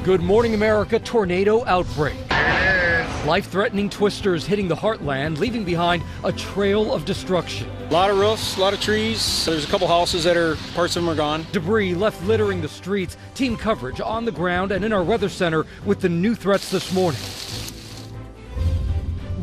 Good morning, America. Tornado outbreak. Life-threatening twisters hitting the heartland, leaving behind a trail of destruction. A lot of roofs, a lot of trees. There's a couple houses that parts of them are gone. Debris left littering the streets. Team coverage on the ground and in our weather center with the new threats this morning.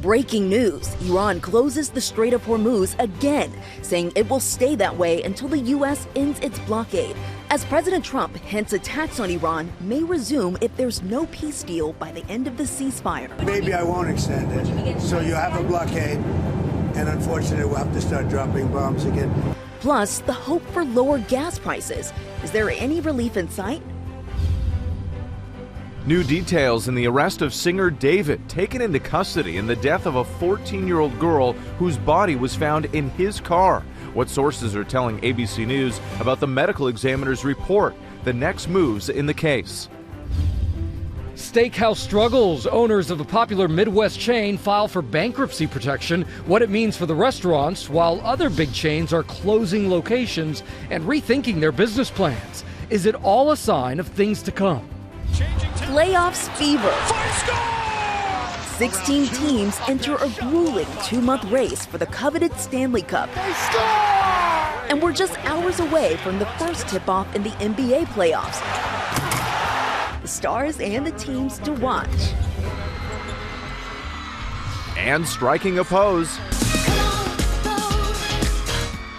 Breaking news, Iran closes the Strait of Hormuz again, saying it will stay that way until the U.S. ends its blockade. As President Trump hints attacks on Iran may resume if there's no peace deal by the end of the ceasefire. Maybe I won't extend it. So you have a blockade, and unfortunately we'll have to start dropping bombs again. Plus, the hope for lower gas prices. Is there any relief in sight? New details in the arrest of singer David, taken into custody in the death of a 14-year-old girl whose body was found in his car. What sources are telling ABC News about the medical examiner's report, the next moves in the case. Steakhouse struggles. Owners of a popular Midwest chain file for bankruptcy protection. What it means for the restaurants, while other big chains are closing locations and rethinking their business plans. Is it all a sign of things to come? Playoffs fever. 16 teams enter a grueling 2-month race for the coveted Stanley Cup. And we're just hours away from the first tip-off in the NBA playoffs. The stars and the teams to watch. And striking a pose,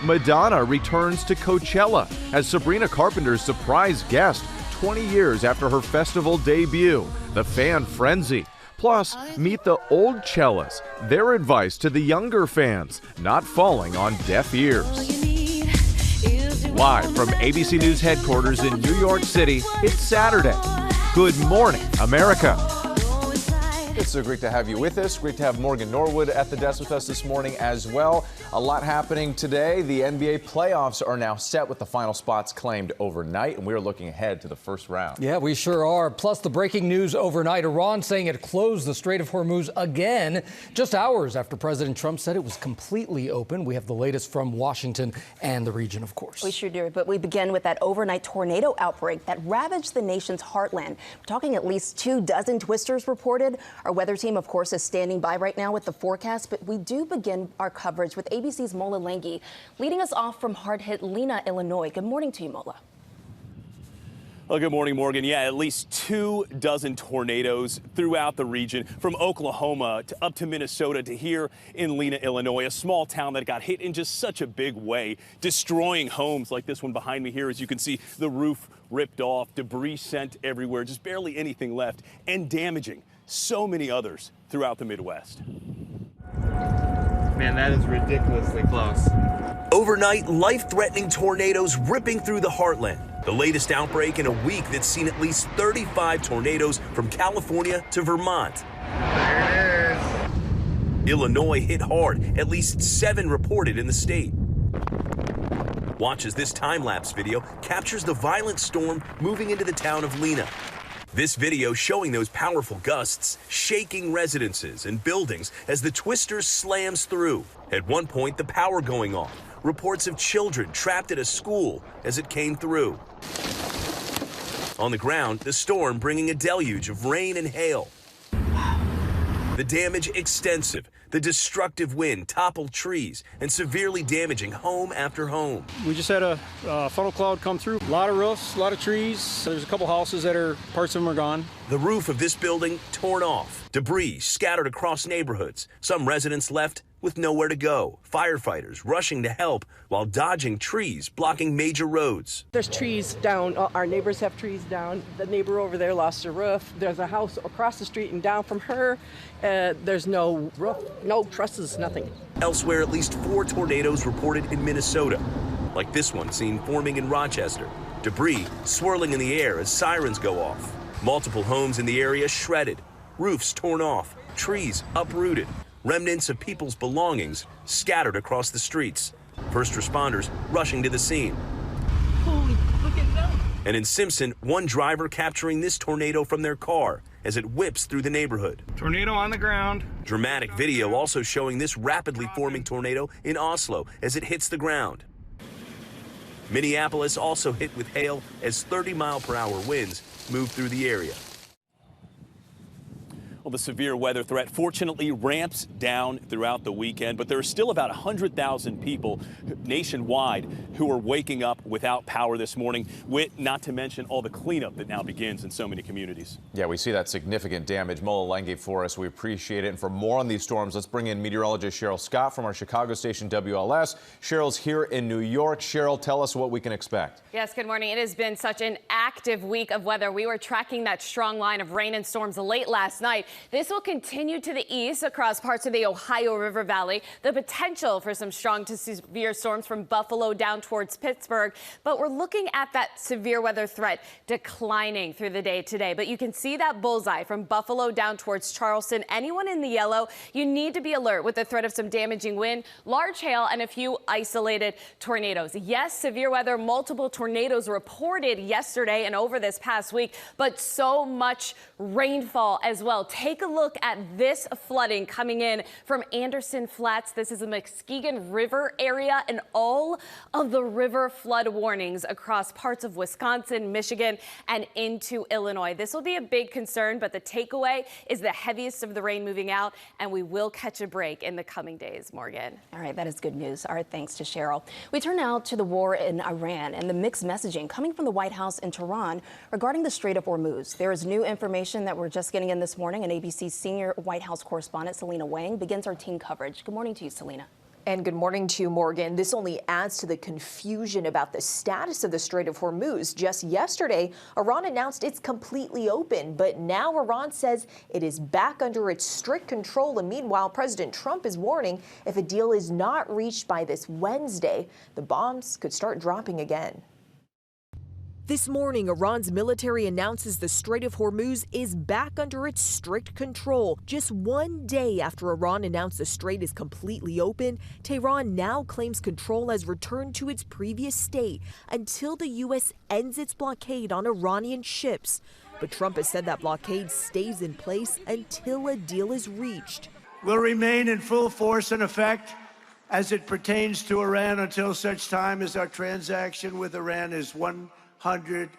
Madonna returns to Coachella as Sabrina Carpenter's surprise guest 20 years after her festival debut. The fan frenzy. Plus, meet the old cellas. Their advice to the younger fans, not falling on deaf ears. Live from ABC News headquarters in New York City, it's Saturday. Good morning, America. It's so great to have you with us. Great to have Morgan Norwood at the desk with us this morning as well. A lot happening today. The NBA playoffs are now set with the final spots claimed overnight, and we're looking ahead to the first round. Yeah, we sure are. Plus the breaking news overnight, Iran saying it closed the Strait of Hormuz again, just hours after President Trump said it was completely open. We have the latest from Washington and the region, of course. We sure do, but we begin with that overnight tornado outbreak that ravaged the nation's heartland. We're talking at least 24 twisters reported. Our weather team, of course, is standing by right now with the forecast, but we do begin our coverage with ABC's Mola Lenghi leading us off from hard-hit Lena, Illinois. Good morning to you, Mola. Well, good morning, Morgan. Yeah, at least 24 tornadoes throughout the region, from Oklahoma up to Minnesota to here in Lena, Illinois, a small town that got hit in just such a big way, destroying homes like this one behind me here. As you can see, the roof ripped off, debris sent everywhere, just barely anything left, and damaging so many others throughout the Midwest. Man, that is ridiculously close. Overnight, life-threatening tornadoes ripping through the heartland. The latest outbreak in a week that's seen at least 35 tornadoes from California to Vermont. There it is. Illinois hit hard, at least 7 reported in the state. Watch as this time-lapse video captures the violent storm moving into the town of Lena. This video showing those powerful gusts shaking residences and buildings as the twister slams through. At one point, the power going off. Reports of children trapped at a school as it came through. On the ground, the storm bringing a deluge of rain and hail. The damage extensive. The destructive wind toppled trees and severely damaging home after home. We just had a funnel cloud come through. A lot of roofs, a lot of trees. There's a couple houses that parts of them are gone. The roof of this building torn off. Debris scattered across neighborhoods. Some residents left with nowhere to go. Firefighters rushing to help while dodging trees blocking major roads. There's trees down. Our neighbors have trees down. The neighbor over there lost her roof. There's a house across the street and down from her. There's no roof, no trusses, nothing. Elsewhere, at least 4 tornadoes reported in Minnesota, like this one seen forming in Rochester. Debris swirling in the air as sirens go off. Multiple homes in the area shredded, roofs torn off, trees uprooted, remnants of people's belongings scattered across the streets. First responders rushing to the scene. Holy, look at that. And in Simpson, one driver capturing this tornado from their car as it whips through the neighborhood. Tornado on the ground. Dramatic video also showing this rapidly forming tornado in Oslo as it hits the ground. Minneapolis also hit with hail as 30-mile-per-hour winds move through the area. Well, the severe weather threat fortunately ramps down throughout the weekend, but there are still about 100,000 people nationwide who are waking up without power this morning, with not to mention all the cleanup that now begins in so many communities. Yeah, we see that significant damage. Mola Lange for us. We appreciate it. And for more on these storms, let's bring in meteorologist Cheryl Scott from our Chicago station WLS. Cheryl's here in New York. Cheryl, tell us what we can expect. Yes, good morning. It has been such an active week of weather. We were tracking that strong line of rain and storms late last night. This will continue to the east across parts of the Ohio River Valley. The potential for some strong to severe storms from Buffalo down towards Pittsburgh. But we're looking at that severe weather threat declining through the day today. But you can see that bullseye from Buffalo down towards Charleston. Anyone in the yellow, you need to be alert with the threat of some damaging wind, large hail, and a few isolated tornadoes. Yes, severe weather, multiple tornadoes reported yesterday and over this past week, but so much rainfall as well. Take a look at this flooding coming in from Anderson Flats. This is the Muskegon River area, and all of the river flood warnings across parts of Wisconsin, Michigan, and into Illinois. This will be a big concern, but the takeaway is the heaviest of the rain moving out, and we will catch a break in the coming days, Morgan. All right, that is good news. Our thanks to Cheryl. We turn now to the war in Iran and the mixed messaging coming from the White House in Tehran regarding the Strait of Hormuz. There is new information that we're just getting in this morning, and ABC's senior White House correspondent Selina Wang begins our team coverage. Good morning to you, Selina. And good morning to you, Morgan. This only adds to the confusion about the status of the Strait of Hormuz. Just yesterday, Iran announced it's completely open, but now Iran says it is back under its strict control. And meanwhile, President Trump is warning if a deal is not reached by this Wednesday, the bombs could start dropping again. This morning, Iran's military announces the Strait of Hormuz is back under its strict control. Just one day after Iran announced the strait is completely open, Tehran now claims control has returned to its previous state until the U.S. ends its blockade on Iranian ships. But Trump has said that blockade stays in place until a deal is reached. Will remain in full force and effect as it pertains to Iran until such time as our transaction with Iran is 100%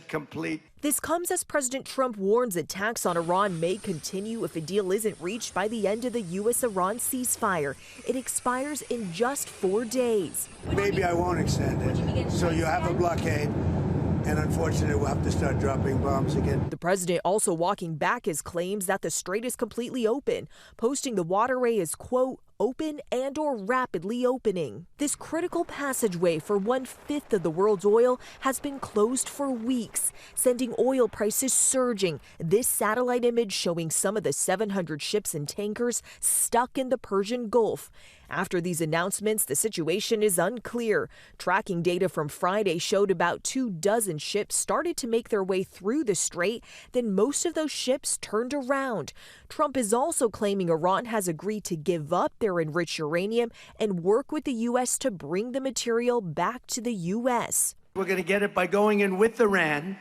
complete. This comes as President Trump warns attacks on Iran may continue if a deal isn't reached by the end of the U.S.-Iran ceasefire. It expires in just 4 days. Maybe I won't extend it. So you have a blockade, and unfortunately we'll have to start dropping bombs again. The president also walking back his claims that the strait is completely open, posting the waterway as, quote, open and or rapidly opening. This critical passageway for 1/5 of the world's oil has been closed for weeks, sending oil prices surging. This satellite image showing some of the 700 ships and tankers stuck in the Persian Gulf. After these announcements, the situation is unclear. Tracking data from Friday showed about 24 ships started to make their way through the strait, then most of those ships turned around. Trump is also claiming Iran has agreed to give up their enriched uranium and work with the U.S. to bring the material back to the U.S. We're going to get it by going in with Iran,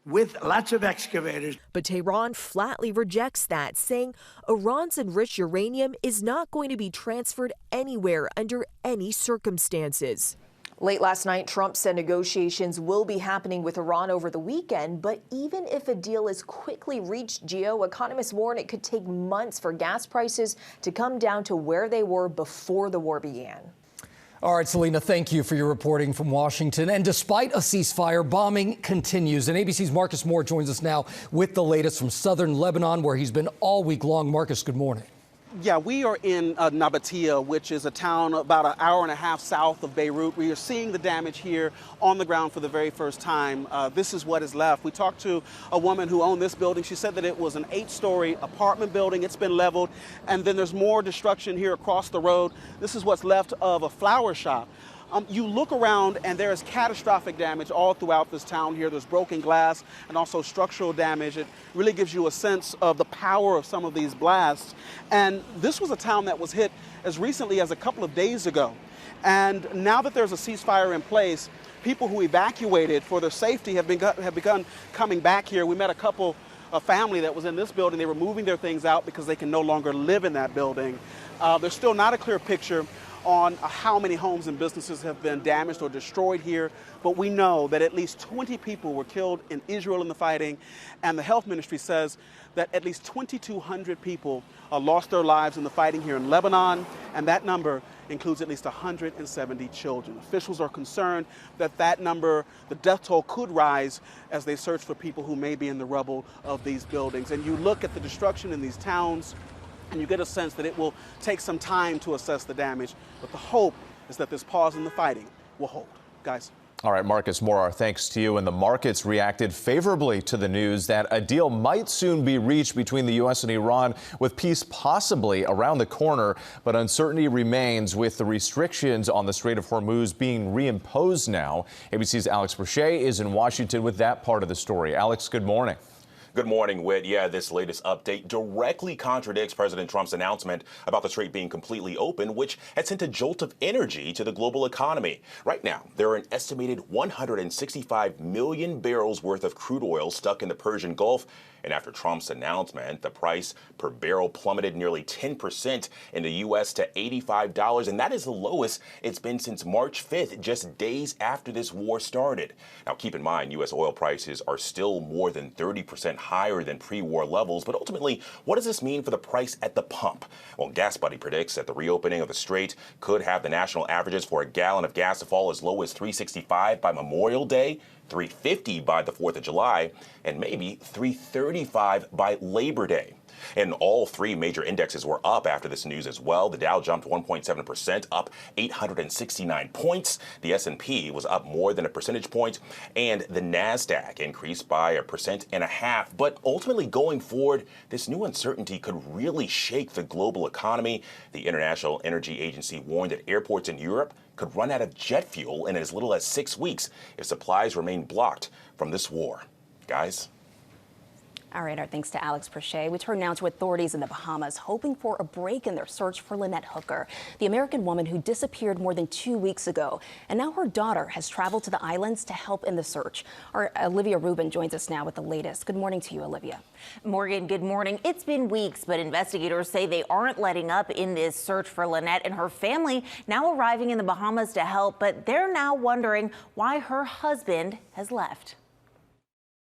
with lots of excavators. But Tehran flatly rejects that, saying Iran's enriched uranium is not going to be transferred anywhere under any circumstances. Late last night, Trump said negotiations will be happening with Iran over the weekend, but even if a deal is quickly reached, Gio, economists warn it could take months for gas prices to come down to where they were before the war began. All right, Selina, thank you for your reporting from Washington. And despite a ceasefire, bombing continues. And ABC's Marcus Moore joins us now with the latest from southern Lebanon, where he's been all week long. Marcus, good morning. Yeah, we are in Nabatea, which is a town about an hour and a half south of Beirut. We are seeing the damage here on the ground for the very first time. This is what is left. We talked to a woman who owned this building. She said that it was an 8-story apartment building. It's been leveled, and then there's more destruction here across the road. This is what's left of a flower shop. You look around and there is catastrophic damage all throughout this town here. There's broken glass and also structural damage. It really gives you a sense of the power of some of these blasts. And this was a town that was hit as recently as a couple of days ago. And now that there's a ceasefire in place, people who evacuated for their safety have begun coming back here. We met a family that was in this building. They were moving their things out because they can no longer live in that building. There's still not a clear picture on how many homes and businesses have been damaged or destroyed here, but we know that at least 20 people were killed in Israel in the fighting, and the health ministry says that at least 2,200 people lost their lives in the fighting here in Lebanon, and that number includes at least 170 children. Officials are concerned that that number, the death toll, could rise as they search for people who may be in the rubble of these buildings. And you look at the destruction in these towns, and you get a sense that it will take some time to assess the damage, but the hope is that this pause in the fighting will hold. Guys. All right, Marcus Moore, our thanks to you. And the markets reacted favorably to the news that a deal might soon be reached between the U.S. and Iran, with peace possibly around the corner. But uncertainty remains with the restrictions on the Strait of Hormuz being reimposed now. ABC's Alex Brochet is in Washington with that part of the story. Alex, good morning. Good morning, Whit. Yeah, this latest update directly contradicts President Trump's announcement about the strait being completely open, which had sent a jolt of energy to the global economy. Right now, there are an estimated 165 million barrels worth of crude oil stuck in the Persian Gulf. And after Trump's announcement, the price per barrel plummeted nearly 10% in the U.S. to $85. And that is the lowest it's been since March 5th, just days after this war started. Now, keep in mind, U.S. oil prices are still more than 30% higher than pre-war levels. But ultimately, what does this mean for the price at the pump? Well, GasBuddy predicts that the reopening of the strait could have the national averages for a gallon of gas to fall as low as $3.65 by Memorial Day, $3.50 by the 4th of July, and maybe $3.35 by Labor Day. And all three major indexes were up after this news as well. The Dow jumped 1.7%, up 869 points. The S&P was up more than a percentage point, and the NASDAQ increased by 1.5%. But ultimately, going forward, this new uncertainty could really shake the global economy. The International Energy Agency warned that airports in Europe could run out of jet fuel in as little as 6 weeks if supplies remain blocked from this war. Guys? All right, our thanks to Alex Brochet. We turn now to authorities in the Bahamas hoping for a break in their search for Lynette Hooker, the American woman who disappeared more than 2 weeks ago. And now her daughter has traveled to the islands to help in the search. Our Olivia Rubin joins us now with the latest. Good morning to you, Olivia. Morgan, good morning. It's been weeks, but investigators say they aren't letting up in this search for Lynette and her family, now arriving in the Bahamas to help. But they're now wondering why her husband has left.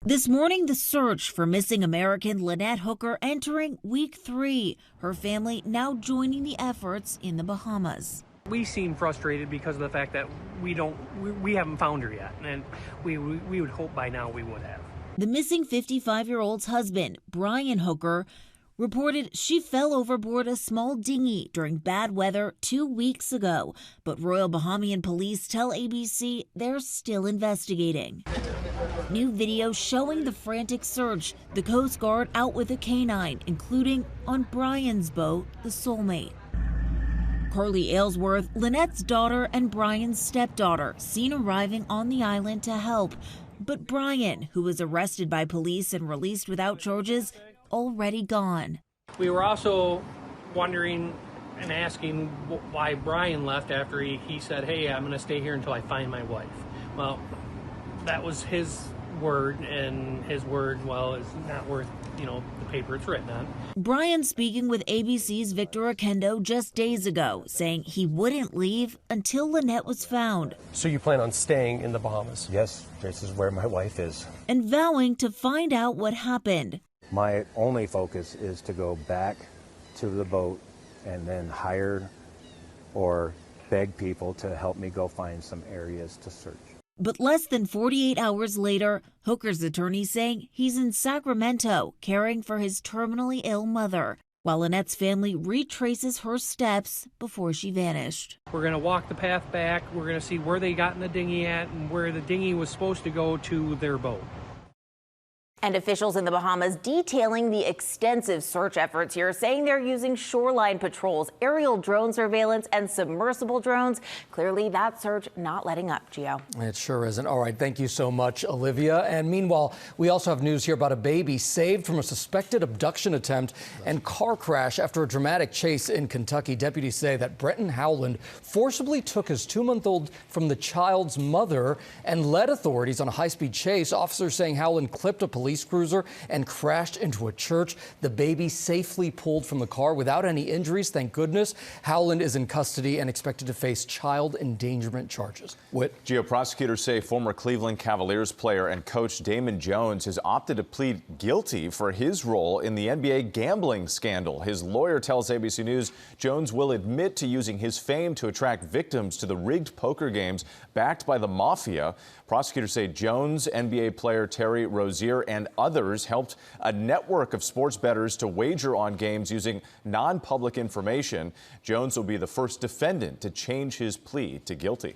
This morning, the search for missing American Lynette Hooker entering week 3. Her family now joining the efforts in the Bahamas. We seem frustrated because of the fact that we haven't found her yet, and we would hope by now we would have. The missing 55-year-old's husband, Brian Hooker, reported she fell overboard a small dinghy during bad weather 2 weeks ago. But Royal Bahamian police tell ABC they're still investigating. New video showing the frantic search, the Coast Guard out with a canine, including on Brian's boat, the Soulmate. Carly Aylesworth, Lynette's daughter and Brian's stepdaughter, seen arriving on the island to help. But Brian, who was arrested by police and released without charges, already gone. We were also wondering and asking why Brian left after he said, hey, I'm going to stay here until I find my wife. Well, that was his word, and his word, well, is not worth, the paper it's written on. Brian speaking with ABC's Victor Oquendo just days ago, saying he wouldn't leave until Lynette was found. So you plan on staying in the Bahamas? Yes, this is where my wife is. And vowing to find out what happened. My only focus is to go back to the boat and then hire or beg people to help me go find some areas to search. But less than 48 hours later, Hooker's attorney saying he's in Sacramento caring for his terminally ill mother, while Lynette's family retraces her steps before she vanished. We're going to walk the path back. We're going to see where they got in the dinghy at and where the dinghy was supposed to go to their boat. And officials in the Bahamas detailing the extensive search efforts here, saying they're using shoreline patrols, aerial drone surveillance, and submersible drones. Clearly, that search not letting up, Gio. It sure isn't. All right, thank you so much, Olivia. And meanwhile, we also have news here about a baby saved from a suspected abduction attempt and car crash after a dramatic chase in Kentucky. Deputies say that Brenton Howland forcibly took his 2-month-old from the child's mother and led authorities on a high-speed chase. Officers saying Howland clipped a police police cruiser and crashed into a church. The baby safely pulled from the car without any injuries, thank goodness. Howland is in custody and expected to face child endangerment charges. Whit? GEO prosecutors say former Cleveland Cavaliers player and coach Damon Jones has opted to plead guilty for his role in the NBA gambling scandal. His lawyer tells ABC News Jones will admit to using his fame to attract victims to the rigged poker games backed by the mafia. Prosecutors say Jones, NBA player Terry Rozier, and others helped a network of sports bettors to wager on games using non-public information. Jones will be the first defendant to change his plea to guilty.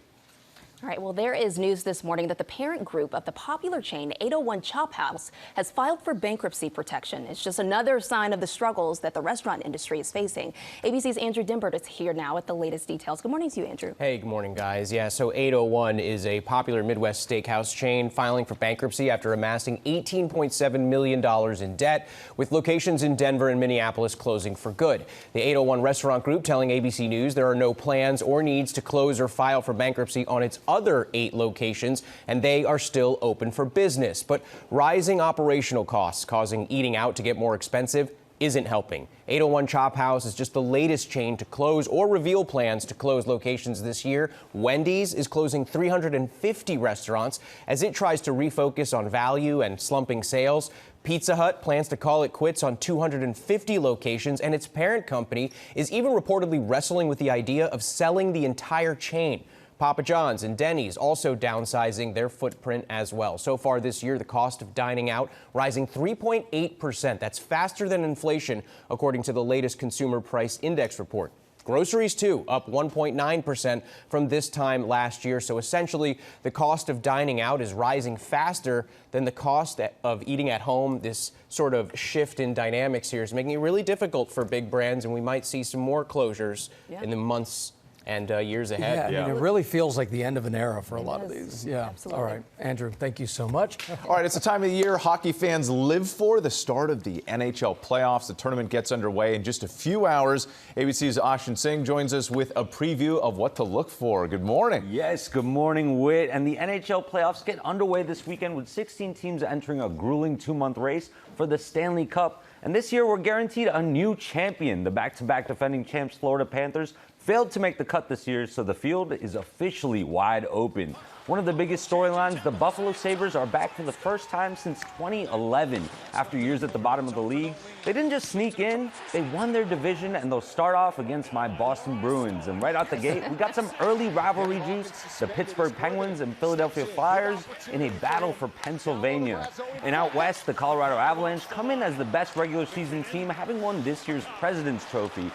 All right, well, there is news this morning that the parent group of the popular chain 801 Chop House has filed for bankruptcy protection. It's just another sign of the struggles that the restaurant industry is facing. ABC's Andrew Dimbert is here now with the latest details. Good morning to you, Andrew. Hey, good morning, guys. Yeah, so 801 is a popular Midwest steakhouse chain filing for bankruptcy after amassing $18.7 million in debt, with locations in Denver and Minneapolis closing for good. The 801 restaurant group telling ABC News there are no plans or needs to close or file for bankruptcy on its other 8 locations, and they are still open for business. But rising operational costs causing eating out to get more expensive isn't helping. 801 Chop House is just the latest chain to close or reveal plans to close locations this year. Wendy's is closing 350 restaurants as it tries to refocus on value and slumping sales. Pizza Hut plans to call it quits on 250 locations, and its parent company is even reportedly wrestling with the idea of selling the entire chain. Papa John's and Denny's also downsizing their footprint as well. So far this year, the cost of dining out rising 3.8%. That's faster than inflation, according to the latest Consumer Price Index report. Groceries, too, up 1.9% from this time last year. So essentially, the cost of dining out is rising faster than the cost of eating at home. This sort of shift in dynamics here is making it really difficult for big brands, and we might see some more closures in the months and years ahead. Yeah, I mean, it really feels like the end of an era for a lot of these. Yeah, absolutely. All right, Andrew, thank you so much. All right, it's the time of the year hockey fans live for, the start of the NHL playoffs. The tournament gets underway in just a few hours. ABC's Ashin Singh joins us with a preview of what to look for. Good morning. Yes, good morning, Whit. And the NHL playoffs get underway this weekend with 16 teams entering a grueling 2-month race for the Stanley Cup. And this year, we're guaranteed a new champion. The back-to-back defending champs Florida Panthers failed to make the cut this year, so the field is officially wide open. One of the biggest storylines, the Buffalo Sabres are back for the first time since 2011. After years at the bottom of the league, they didn't just sneak in, they won their division, and they'll start off against my Boston Bruins. And right out the gate, we got some early rivalry juice, the Pittsburgh Penguins and Philadelphia Flyers in a battle for Pennsylvania. And out west, the Colorado Avalanche come in as the best regular season team, having won this year's President's Trophy,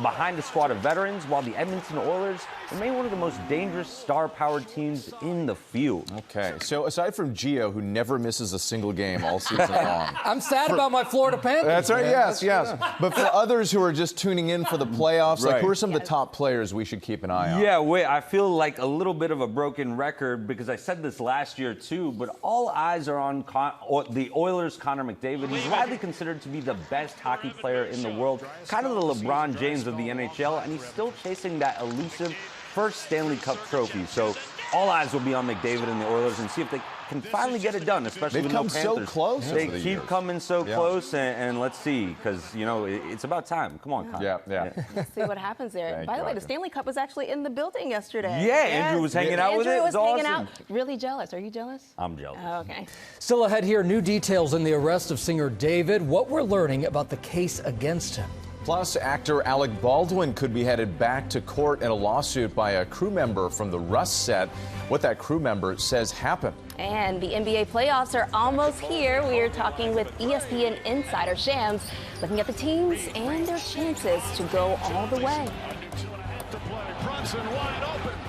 behind a squad of veterans, while the Edmonton Oilers remain one of the most dangerous star-powered teams in the field. Okay, so aside from Gio, who never misses a single game all season long. I'm sad about my Florida Panthers. That's right, yes. But for others who are just tuning in for the playoffs, like who are some of the top players we should keep an eye on? Yeah, wait, I feel like a little bit of a broken record because I said this last year too, but all eyes are on the Oilers' Connor McDavid. He's widely considered to be the best hockey player in the world, kind of the LeBron James of the NHL, and he's still chasing that elusive first Stanley Cup trophy. So all eyes will be on McDavid and the Oilers and see if they can finally get it done, especially with no Panthers. They've come so close. They keep coming so close, and let's see, because, you know, it's about time. Come on, Connor. Let's see what happens there. By the way, the Stanley Cup was actually in the building yesterday. Yeah, Andrew was hanging out with it. Andrew was hanging awesome. out. Really jealous. Are you jealous? I'm jealous. Oh, okay. Still ahead here, new details in the arrest of singer David, what we're learning about the case against him. Plus, actor Alec Baldwin could be headed back to court in a lawsuit by a crew member from the Rust set. What that crew member says happened. And the NBA playoffs are almost here. We are talking with ESPN insider Shams, looking at the teams and their chances to go all the way. Brunson wide open.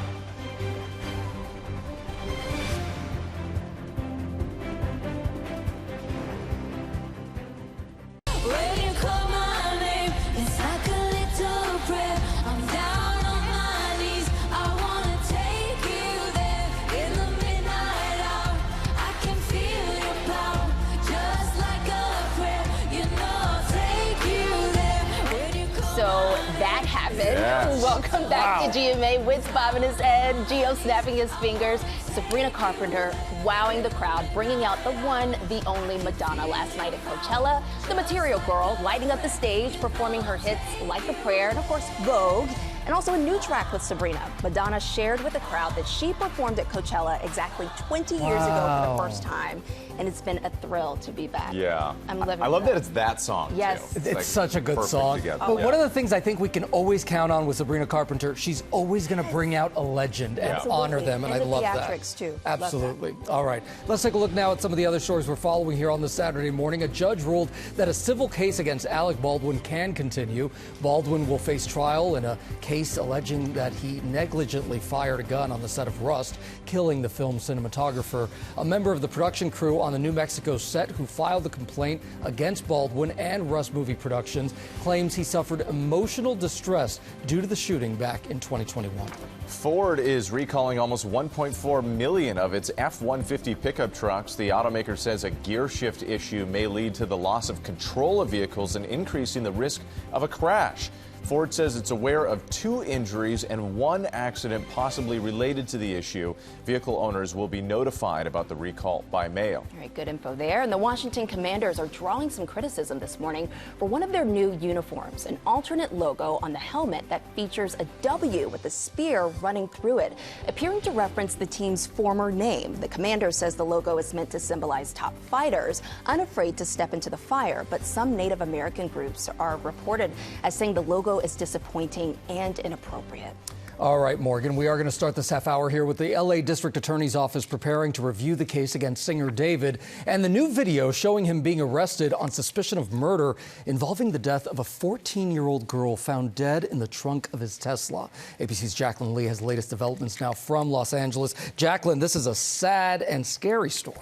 Welcome back to GMA. Witt's bobbing his head, Gio snapping his fingers. Sabrina Carpenter wowing the crowd, bringing out the one, the only Madonna last night at Coachella. The Material Girl lighting up the stage, performing her hits Like a Prayer and, of course, Vogue. And also a new track with Sabrina. Madonna shared with the crowd that she performed at Coachella exactly 20 years ago for the first time. And it's been a thrill to be back. Yeah. I'm living I love that it's that song, Yes. too. It's like such a good perfect song. together. But Yeah. one of the things I think we can always count on with Sabrina Carpenter, she's always going to bring out a legend and honor them, and I love that. Theatrics, too. Absolutely. All right. Let's take a look now at some of the other stories we're following here on this Saturday morning. A judge ruled that a civil case against Alec Baldwin can continue. Baldwin will face trial in a case alleging that he negligently fired a gun on the set of Rust, killing the film cinematographer. A member of the production crew on the New Mexico set who filed the complaint against Baldwin and Rust Movie Productions claims he suffered emotional distress due to the shooting back in 2021. Ford is recalling almost 1.4 million of its F-150 pickup trucks. The automaker says a gear shift issue may lead to the loss of control of vehicles and increasing the risk of a crash. Ford says it's aware of 2 injuries and 1 accident possibly related to the issue. Vehicle owners will be notified about the recall by mail. All right, good info there. And the Washington Commanders are drawing some criticism this morning for one of their new uniforms, an alternate logo on the helmet that features a W with a spear running through it, appearing to reference the team's former name. The Commander says the logo is meant to symbolize top fighters, unafraid to step into the fire, but some Native American groups are reported as saying the logo is disappointing and inappropriate. All right, Morgan, we are going to start this half hour here with the L.A. District Attorney's Office preparing to review the case against singer David and the new video showing him being arrested on suspicion of murder involving the death of a 14-year-old girl found dead in the trunk of his Tesla. ABC's Jacqueline Lee has latest developments now from Los Angeles. Jacqueline, this is a sad and scary story.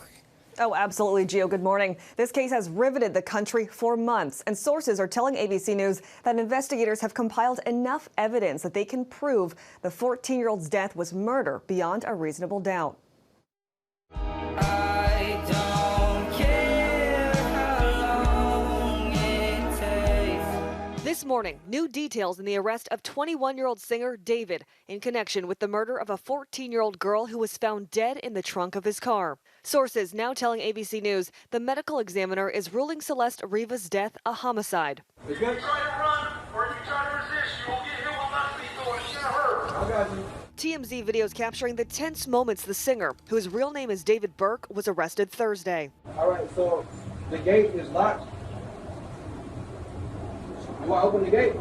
Oh, absolutely, Gio. Good morning. This case has riveted the country for months, and sources are telling ABC News that investigators have compiled enough evidence that they can prove the 14-year-old's death was murder beyond a reasonable doubt. This morning, new details in the arrest of 21-year-old singer David in connection with the murder of a 14-year-old girl who was found dead in the trunk of his car. Sources now telling ABC News the medical examiner is ruling Celeste Riva's death a homicide. If you try to run or you try to resist, you will get hit with my lethal and get hurt. I got you. TMZ videos capturing the tense moments the singer, whose real name is David Burke, was arrested Thursday. All right, so the gate is locked. You want to open the gate?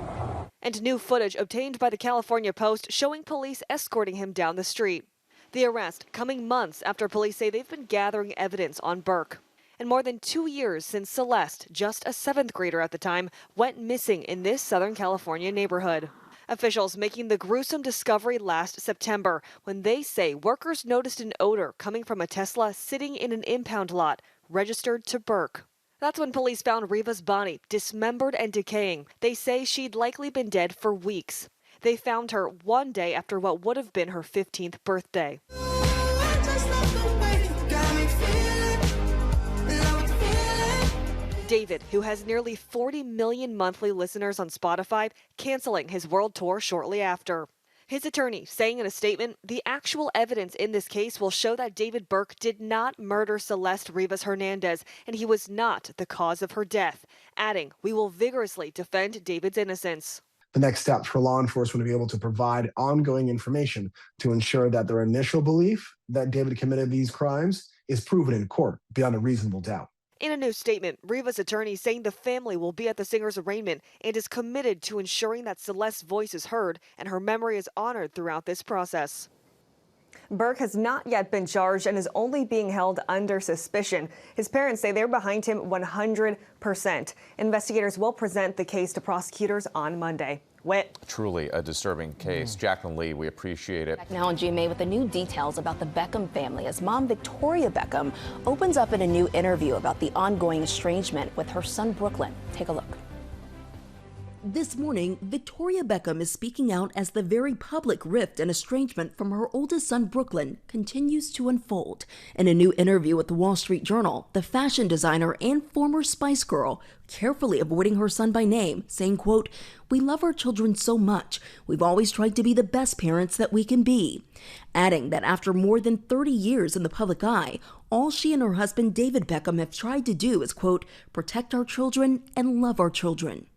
And new footage obtained by the California Post showing police escorting him down the street. The arrest coming months after police say they've been gathering evidence on Burke. And more than 2 years since Celeste, just a 7th grader at the time, went missing in this Southern California neighborhood. Officials making the gruesome discovery last September when they say workers noticed an odor coming from a Tesla sitting in an impound lot registered to Burke. That's when police found Riva's body, dismembered and decaying. They say she'd likely been dead for weeks. They found her one day after what would have been her 15th birthday. David, who has nearly 40 million monthly listeners on Spotify, canceling his world tour shortly after. His attorney saying in a statement, the actual evidence in this case will show that David Burke did not murder Celeste Rivas Hernandez, and he was not the cause of her death, adding, we will vigorously defend David's innocence. The next step for law enforcement to be able to provide ongoing information to ensure that their initial belief that David committed these crimes is proven in court beyond a reasonable doubt. In a new statement, Riva's attorney saying the family will be at the singer's arraignment and is committed to ensuring that Celeste's voice is heard and her memory is honored throughout this process. Burke has not yet been charged and is only being held under suspicion. His parents say they're behind him 100%. Investigators will present the case to prosecutors on Monday. Whit. Truly a disturbing case. Jacqueline Lee, we appreciate it. Back now on GMA with the new details about the Beckham family as mom Victoria Beckham opens up in a new interview about the ongoing estrangement with her son Brooklyn. Take a look. This morning, Victoria Beckham is speaking out as the very public rift and estrangement from her oldest son, Brooklyn, continues to unfold. In a new interview with the Wall Street Journal, the fashion designer and former Spice Girl, carefully avoiding her son by name, saying, quote, "We love our children so much. We've always tried to be the best parents that we can be." Adding that after more than 30 years in the public eye, all she and her husband, David Beckham, have tried to do is, quote, "protect our children and love our children."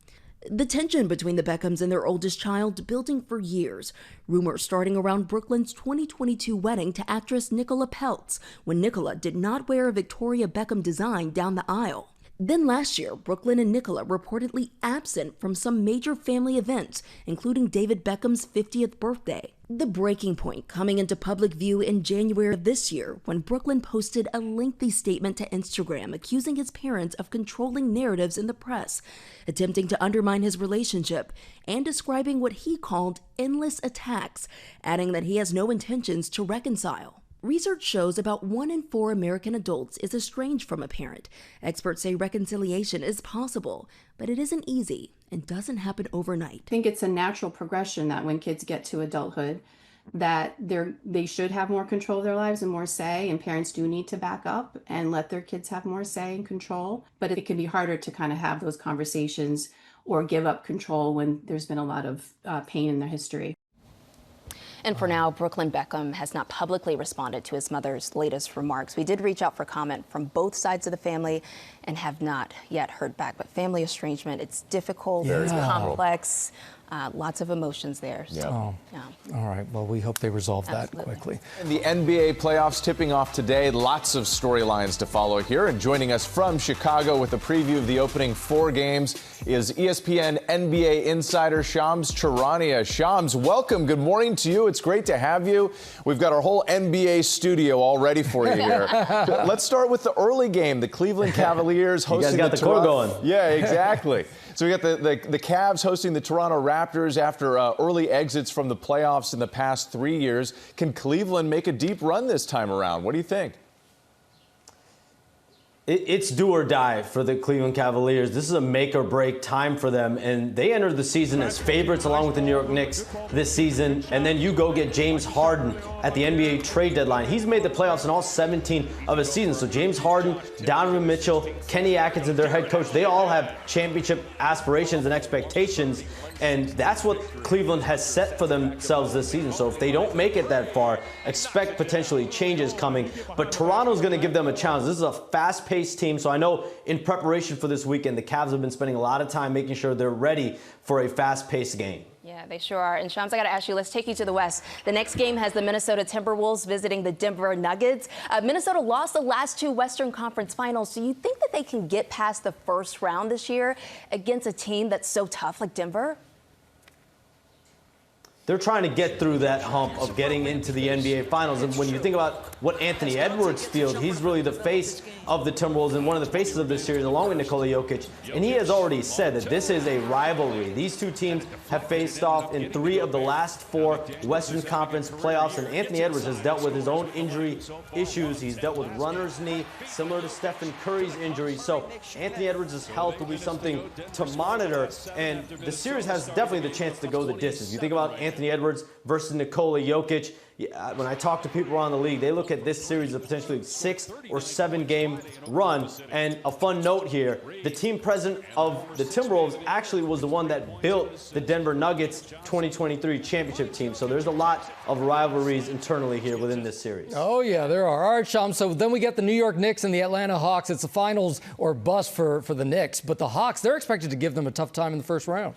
The tension between the Beckhams and their oldest child building for years. Rumors starting around Brooklyn's 2022 wedding to actress Nicola Peltz, when Nicola did not wear a Victoria Beckham design down the aisle. Then last year, Brooklyn and Nicola reportedly absent from some major family events, including David Beckham's 50th birthday. The breaking point coming into public view in January of this year, when Brooklyn posted a lengthy statement to Instagram accusing his parents of controlling narratives in the press, attempting to undermine his relationship, and describing what he called endless attacks, adding that he has no intentions to reconcile. Research shows about 1 in 4 American adults is estranged from a parent. Experts say reconciliation is possible, but it isn't easy and doesn't happen overnight. I think it's a natural progression that when kids get to adulthood, that they should have more control of their lives and more say, and parents do need to back up and let their kids have more say and control. But it can be harder to kind of have those conversations or give up control when there's been a lot of pain in their history. And for now, Brooklyn Beckham has not publicly responded to his mother's latest remarks. We did reach out for comment from both sides of the family and have not yet heard back. But family estrangement, it's difficult, it's complex, lots of emotions there. So, All right. Well, we hope they resolve that quickly. And the NBA playoffs tipping off today. Lots of storylines to follow here. And joining us from Chicago with a preview of the opening 4 games is ESPN NBA insider Shams Charania. Shams, welcome. Good morning to you. It's great to have you. We've got our whole NBA studio all ready for you here. Let's start with the early game. The Cleveland Cavaliers hosting you guys got the core going. Yeah, exactly. So we got the Cavs hosting the Toronto Raptors after early exits from the playoffs in the past 3 years. Can Cleveland make a deep run this time around? What do you think? It's do or die for the Cleveland Cavaliers. This is a make or break time for them, and they entered the season as favorites along with the New York Knicks this season. And then you go get James Harden at the NBA trade deadline. He's made the playoffs in all 17 of his seasons. So James Harden, Donovan Mitchell, Kenny Atkinson, their head coach, they all have championship aspirations and expectations. And that's what Cleveland has set for themselves this season. So if they don't make it that far, expect potentially changes coming. But Toronto's going to give them a challenge. This is a fast-paced team. So I know in preparation for this weekend, the Cavs have been spending a lot of time making sure they're ready for a fast-paced game. Yeah, they sure are. And Shams, I got to ask you, let's take you to the West. The next game has the Minnesota Timberwolves visiting the Denver Nuggets. Minnesota lost the last 2 Western Conference Finals. So you think that they can get past the first round this year against a team that's so tough like Denver? They're trying to get through that hump of getting into the NBA Finals. And when you think about what Anthony Edwards feels, he's really the face of the Timberwolves and one of the faces of this series, along with Nikola Jokic. And he has already said that this is a rivalry. These two teams have faced off in 3 of the last 4 Western Conference playoffs. And Anthony Edwards has dealt with his own injury issues. He's dealt with runner's knee, similar to Stephen Curry's injury. So Anthony Edwards' health will be something to monitor. And the series has definitely the chance to go the distance. You think about Anthony Edwards versus Nikola Jokic. When I talk to people around the league, they look at this series as a potentially 6 or 7 game run. And a fun note here, the team president of the Timberwolves actually was the one that built the Denver Nuggets 2023 championship team. So there's a lot of rivalries internally here within this series. Oh, yeah, there are. All right, Shams. So then we get the New York Knicks and the Atlanta Hawks. It's the finals or bust for the Knicks. But the Hawks, they're expected to give them a tough time in the first round.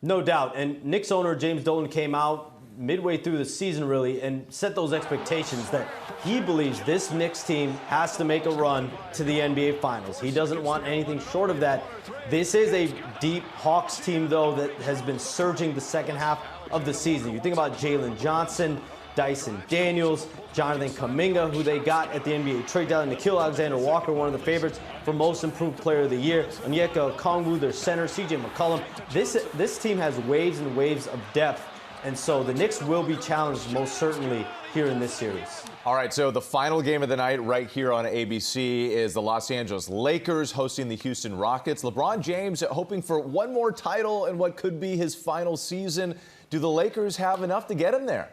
No doubt. And Knicks owner James Dolan came out midway through the season, really, and set those expectations that he believes this Knicks team has to make a run to the NBA Finals. He doesn't want anything short of that. This is a deep Hawks team, though, that has been surging the second half of the season. You think about Jalen Johnson, Dyson Daniels, Jonathan Kuminga, who they got at the NBA trade deadline, Nickeil Alexander-Walker, one of the favorites for Most Improved Player of the Year, Onyeka Okongwu, their center, CJ McCollum. This team has waves and waves of depth, and so the Knicks will be challenged most certainly here in this series. All right, so the final game of the night right here on ABC is the Los Angeles Lakers hosting the Houston Rockets. LeBron James hoping for one more title in what could be his final season. Do the Lakers have enough to get him there?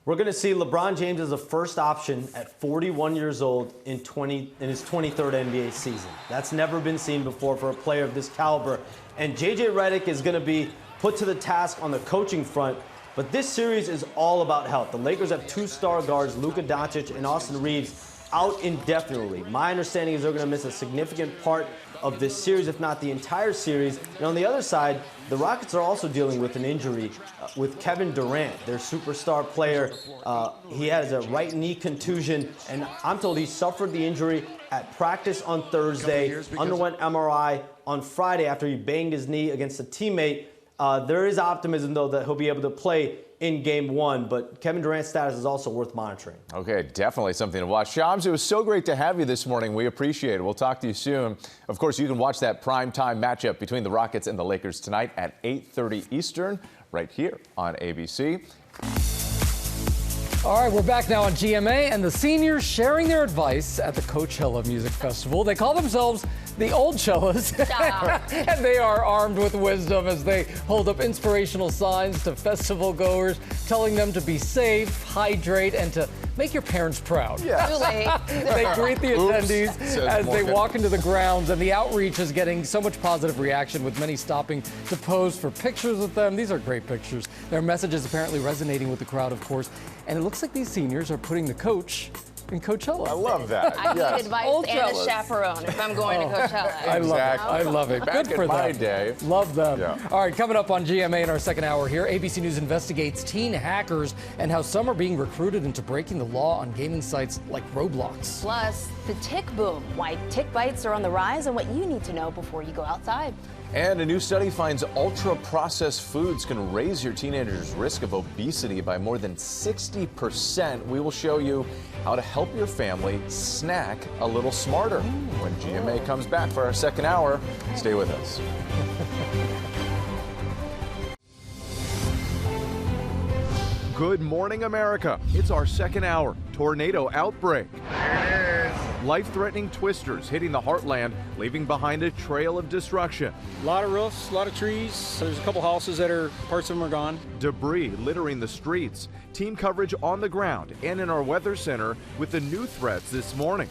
We're going to see LeBron James as the first option at 41 years old in his 23rd NBA season. That's never been seen before for a player of this caliber. And J.J. Redick is going to be put to the task on the coaching front. But this series is all about health. The Lakers have two star guards, Luka Doncic and Austin Reeves, out indefinitely. My understanding is they're going to miss a significant part of this series, if not the entire series. And on the other side, the Rockets are also dealing with an injury with Kevin Durant, their superstar player. He has a right knee contusion, and I'm told he suffered the injury at practice on Thursday, underwent MRI on Friday after he banged his knee against a teammate. There is optimism, though, that he'll be able to play in Game 1, but Kevin Durant's status is also worth monitoring. Okay, definitely something to watch. Shams, it was so great to have you this morning. We appreciate it. We'll talk to you soon. Of course, you can watch that primetime matchup between the Rockets and the Lakers tonight at 8:30 Eastern, right here on ABC. All right, we're back now on GMA, and the seniors sharing their advice at the Coachella Music Festival. They call themselves the Old Cellas, and they are armed with wisdom as they hold up inspirational signs to festival goers, telling them to be safe, hydrate, and to make your parents proud. Yeah. They greet the attendees as they walk into the grounds, and the outreach is getting so much positive reaction, with many stopping to pose for pictures with them. These are great pictures. Their message is apparently resonating with the crowd, of course, and it looks like these seniors are putting the coach in Coachella. I love that. I need advice and a chaperone if I'm going to Coachella. I love it. Back Good for in my them. day. Love them. Yeah. All right, coming up on GMA in our second hour here, ABC News investigates teen hackers and how some are being recruited into breaking the law on gaming sites like Roblox. Plus, the tick boom, why tick bites are on the rise, and what you need to know before you go outside. And a new study finds ultra-processed foods can raise your teenager's risk of obesity by more than 60%. We will show you how to help your family snack a little smarter when GMA comes back for our second hour. Stay with us. Good morning, America. It's our second hour. Tornado outbreak. Life-threatening twisters hitting the heartland, leaving behind a trail of destruction. A lot of roofs, a lot of trees. There's a couple houses that parts of them are gone. Debris littering the streets. Team coverage on the ground and in our weather center with the new threats this morning.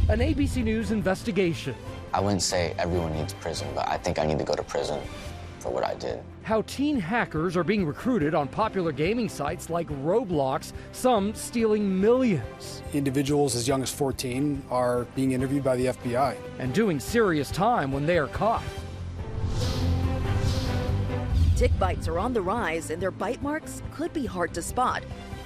An ABC News investigation. I wouldn't say everyone needs prison, but I think I need to go to prison for what I did. How teen hackers are being recruited on popular gaming sites like Roblox, some stealing millions. Individuals as young as 14 are being interviewed by the FBI. And doing serious time when they are caught. Tick bites are on the rise, and their bite marks could be hard to spot,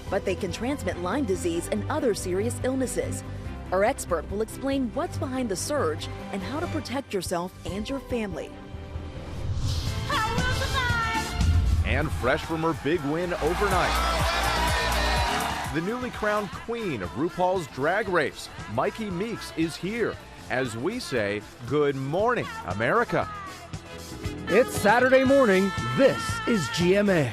but they can transmit Lyme disease and other serious illnesses. Our expert will explain what's behind the surge and how to protect yourself and your family. And fresh from her big win overnight, the newly crowned queen of RuPaul's Drag Race, Myki Meeks, is here as we say, good morning, America. It's Saturday morning. This is GMA.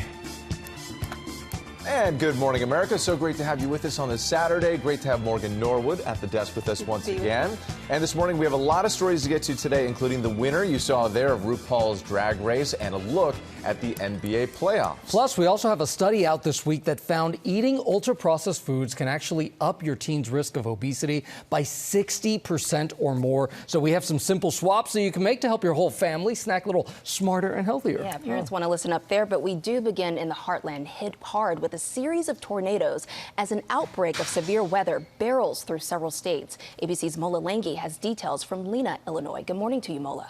And good morning, America. So great to have you with us on this Saturday. Great to have Morgan Norwood at the desk with us once again. And this morning we have a lot of stories to get to today, including the winner you saw there of RuPaul's Drag Race and a look at the NBA playoffs. Plus, we also have a study out this week that found eating ultra-processed foods can actually up your teen's risk of obesity by 60% or more. So we have some simple swaps that you can make to help your whole family snack a little smarter and healthier. Yeah, parents want to listen up there, but we do begin in the heartland, hit hard with a series of tornadoes as an outbreak of severe weather barrels through several states. ABC's Mola Langi has details from Lena, Illinois. Good morning to you, Mola.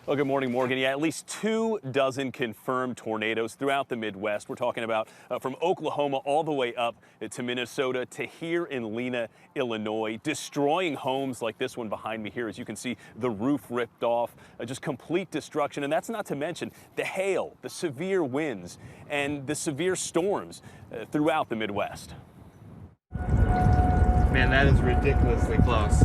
Well, good morning, Morgan. Yeah, at least 24 confirmed tornadoes throughout the Midwest. We're talking about from Oklahoma all the way up to Minnesota to here in Lena, Illinois, destroying homes like this one behind me here. As you can see, the roof ripped off, just complete destruction. And that's not to mention the hail, the severe winds, and the severe storms throughout the Midwest. Man, that is ridiculously close.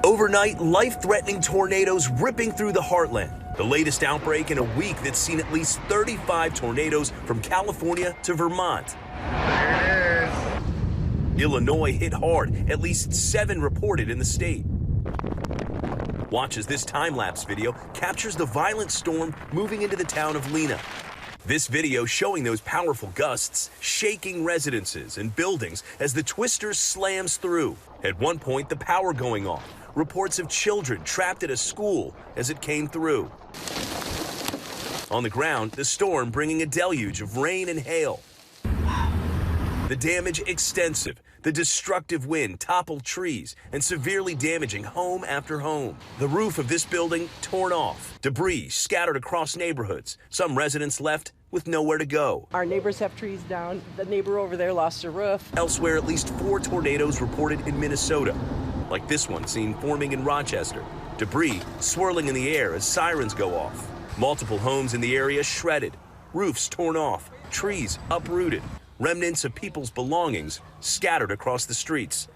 Overnight, life-threatening tornadoes ripping through the heartland. The latest outbreak in a week that's seen at least 35 tornadoes from California to Vermont. There it is. Illinois hit hard, at least 7 reported in the state. Watch as this time-lapse video captures the violent storm moving into the town of Lena. This video showing those powerful gusts shaking residences and buildings as the twister slams through. At one point, the power going off. Reports of children trapped at a school as it came through. On the ground, the storm bringing a deluge of rain and hail. The damage extensive. The destructive wind toppled trees and severely damaging home after home. The roof of this building torn off. Debris scattered across neighborhoods. Some residents left with nowhere to go. Our neighbors have trees down. The neighbor over there lost a roof. Elsewhere, at least 4 tornadoes reported in Minnesota, like this one seen forming in Rochester. Debris swirling in the air as sirens go off. Multiple homes in the area shredded, roofs torn off, trees uprooted, remnants of people's belongings scattered across the streets.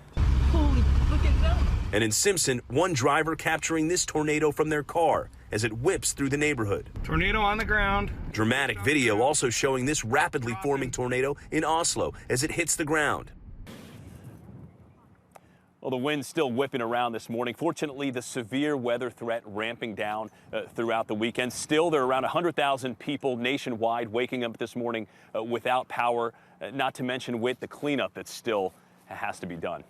Holy, look at that. And in Simpson, one driver capturing this tornado from their car as it whips through the neighborhood. Tornado on the ground. Dramatic video also showing this rapidly forming tornado in Oslo as it hits the ground. Well, the wind's still whipping around this morning. Fortunately, the severe weather threat ramping down throughout the weekend. Still, there are around 100,000 people nationwide waking up this morning without power, not to mention with the cleanup that still has to be done.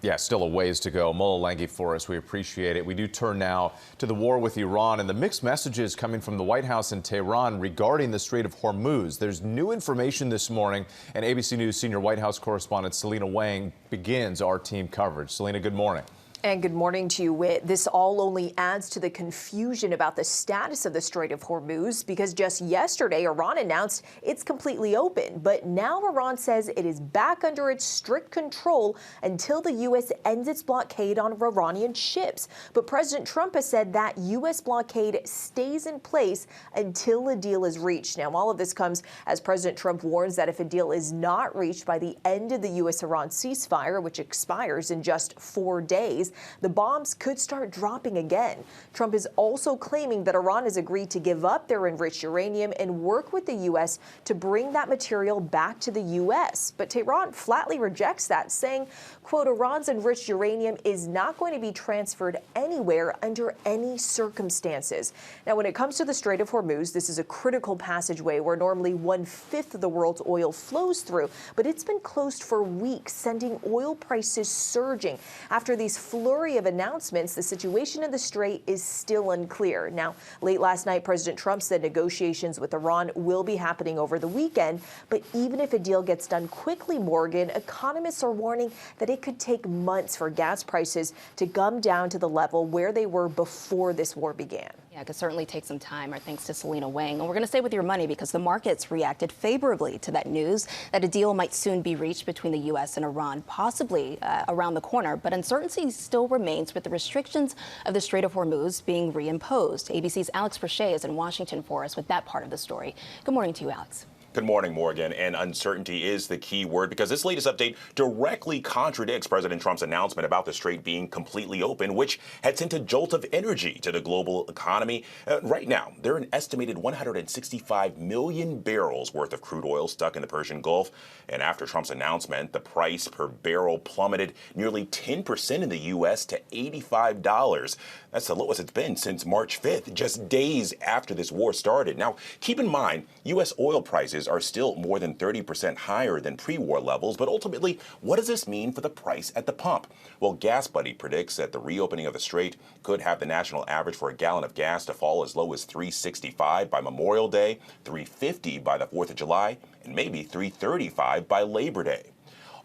Yeah, still a ways to go. Mola Langi for us. We appreciate it. We do turn now to the war with Iran and the mixed messages coming from the White House and Tehran regarding the Strait of Hormuz. There's new information this morning, and ABC News senior White House correspondent Selina Wang begins our team coverage. Selina, good morning. And good morning to you, Whit. This all only adds to the confusion about the status of the Strait of Hormuz, because just yesterday, Iran announced it's completely open. But now Iran says it is back under its strict control until the U.S. ends its blockade on Iranian ships. But President Trump has said that U.S. blockade stays in place until a deal is reached. Now, all of this comes as President Trump warns that if a deal is not reached by the end of the U.S.-Iran ceasefire, which expires in just 4 days, the bombs could start dropping again. Trump is also claiming that Iran has agreed to give up their enriched uranium and work with the U.S. to bring that material back to the U.S. But Tehran flatly rejects that, saying, quote, Iran's enriched uranium is not going to be transferred anywhere under any circumstances. Now, when it comes to the Strait of Hormuz, this is a critical passageway where normally 1/5 of the world's oil flows through, but it's been closed for weeks, sending oil prices surging. After these flurry of announcements, the situation in the strait is still unclear. Now, late last night, President Trump said negotiations with Iran will be happening over the weekend. But even if a deal gets done quickly, Morgan, economists are warning that it could take months for gas prices to come down to the level where they were before this war began. Yeah, it could certainly take some time. Our thanks to Selina Wang. And we're going to stay with your money because the markets reacted favorably to that news that a deal might soon be reached between the U.S. and Iran, possibly around the corner. But uncertainty still remains with the restrictions of the Strait of Hormuz being reimposed. ABC's Alex Prochet is in Washington for us with that part of the story. Good morning to you, Alex. Good morning, Morgan. And uncertainty is the key word because this latest update directly contradicts President Trump's announcement about the strait being completely open, which had sent a jolt of energy to the global economy. Right now, there are an estimated 165 million barrels worth of crude oil stuck in the Persian Gulf. And after Trump's announcement, the price per barrel plummeted nearly 10% in the U.S. to $85. That's the lowest it's been since March 5th, just days after this war started. Now, keep in mind, U.S. oil prices are still more than 30% higher than pre-war levels, but ultimately, what does this mean for the price at the pump? Well, Gas Buddy predicts that the reopening of the strait could have the national average for a gallon of gas to fall as low as $3.65 by Memorial Day, $3.50 by the 4th of July, and maybe $3.35 by Labor Day.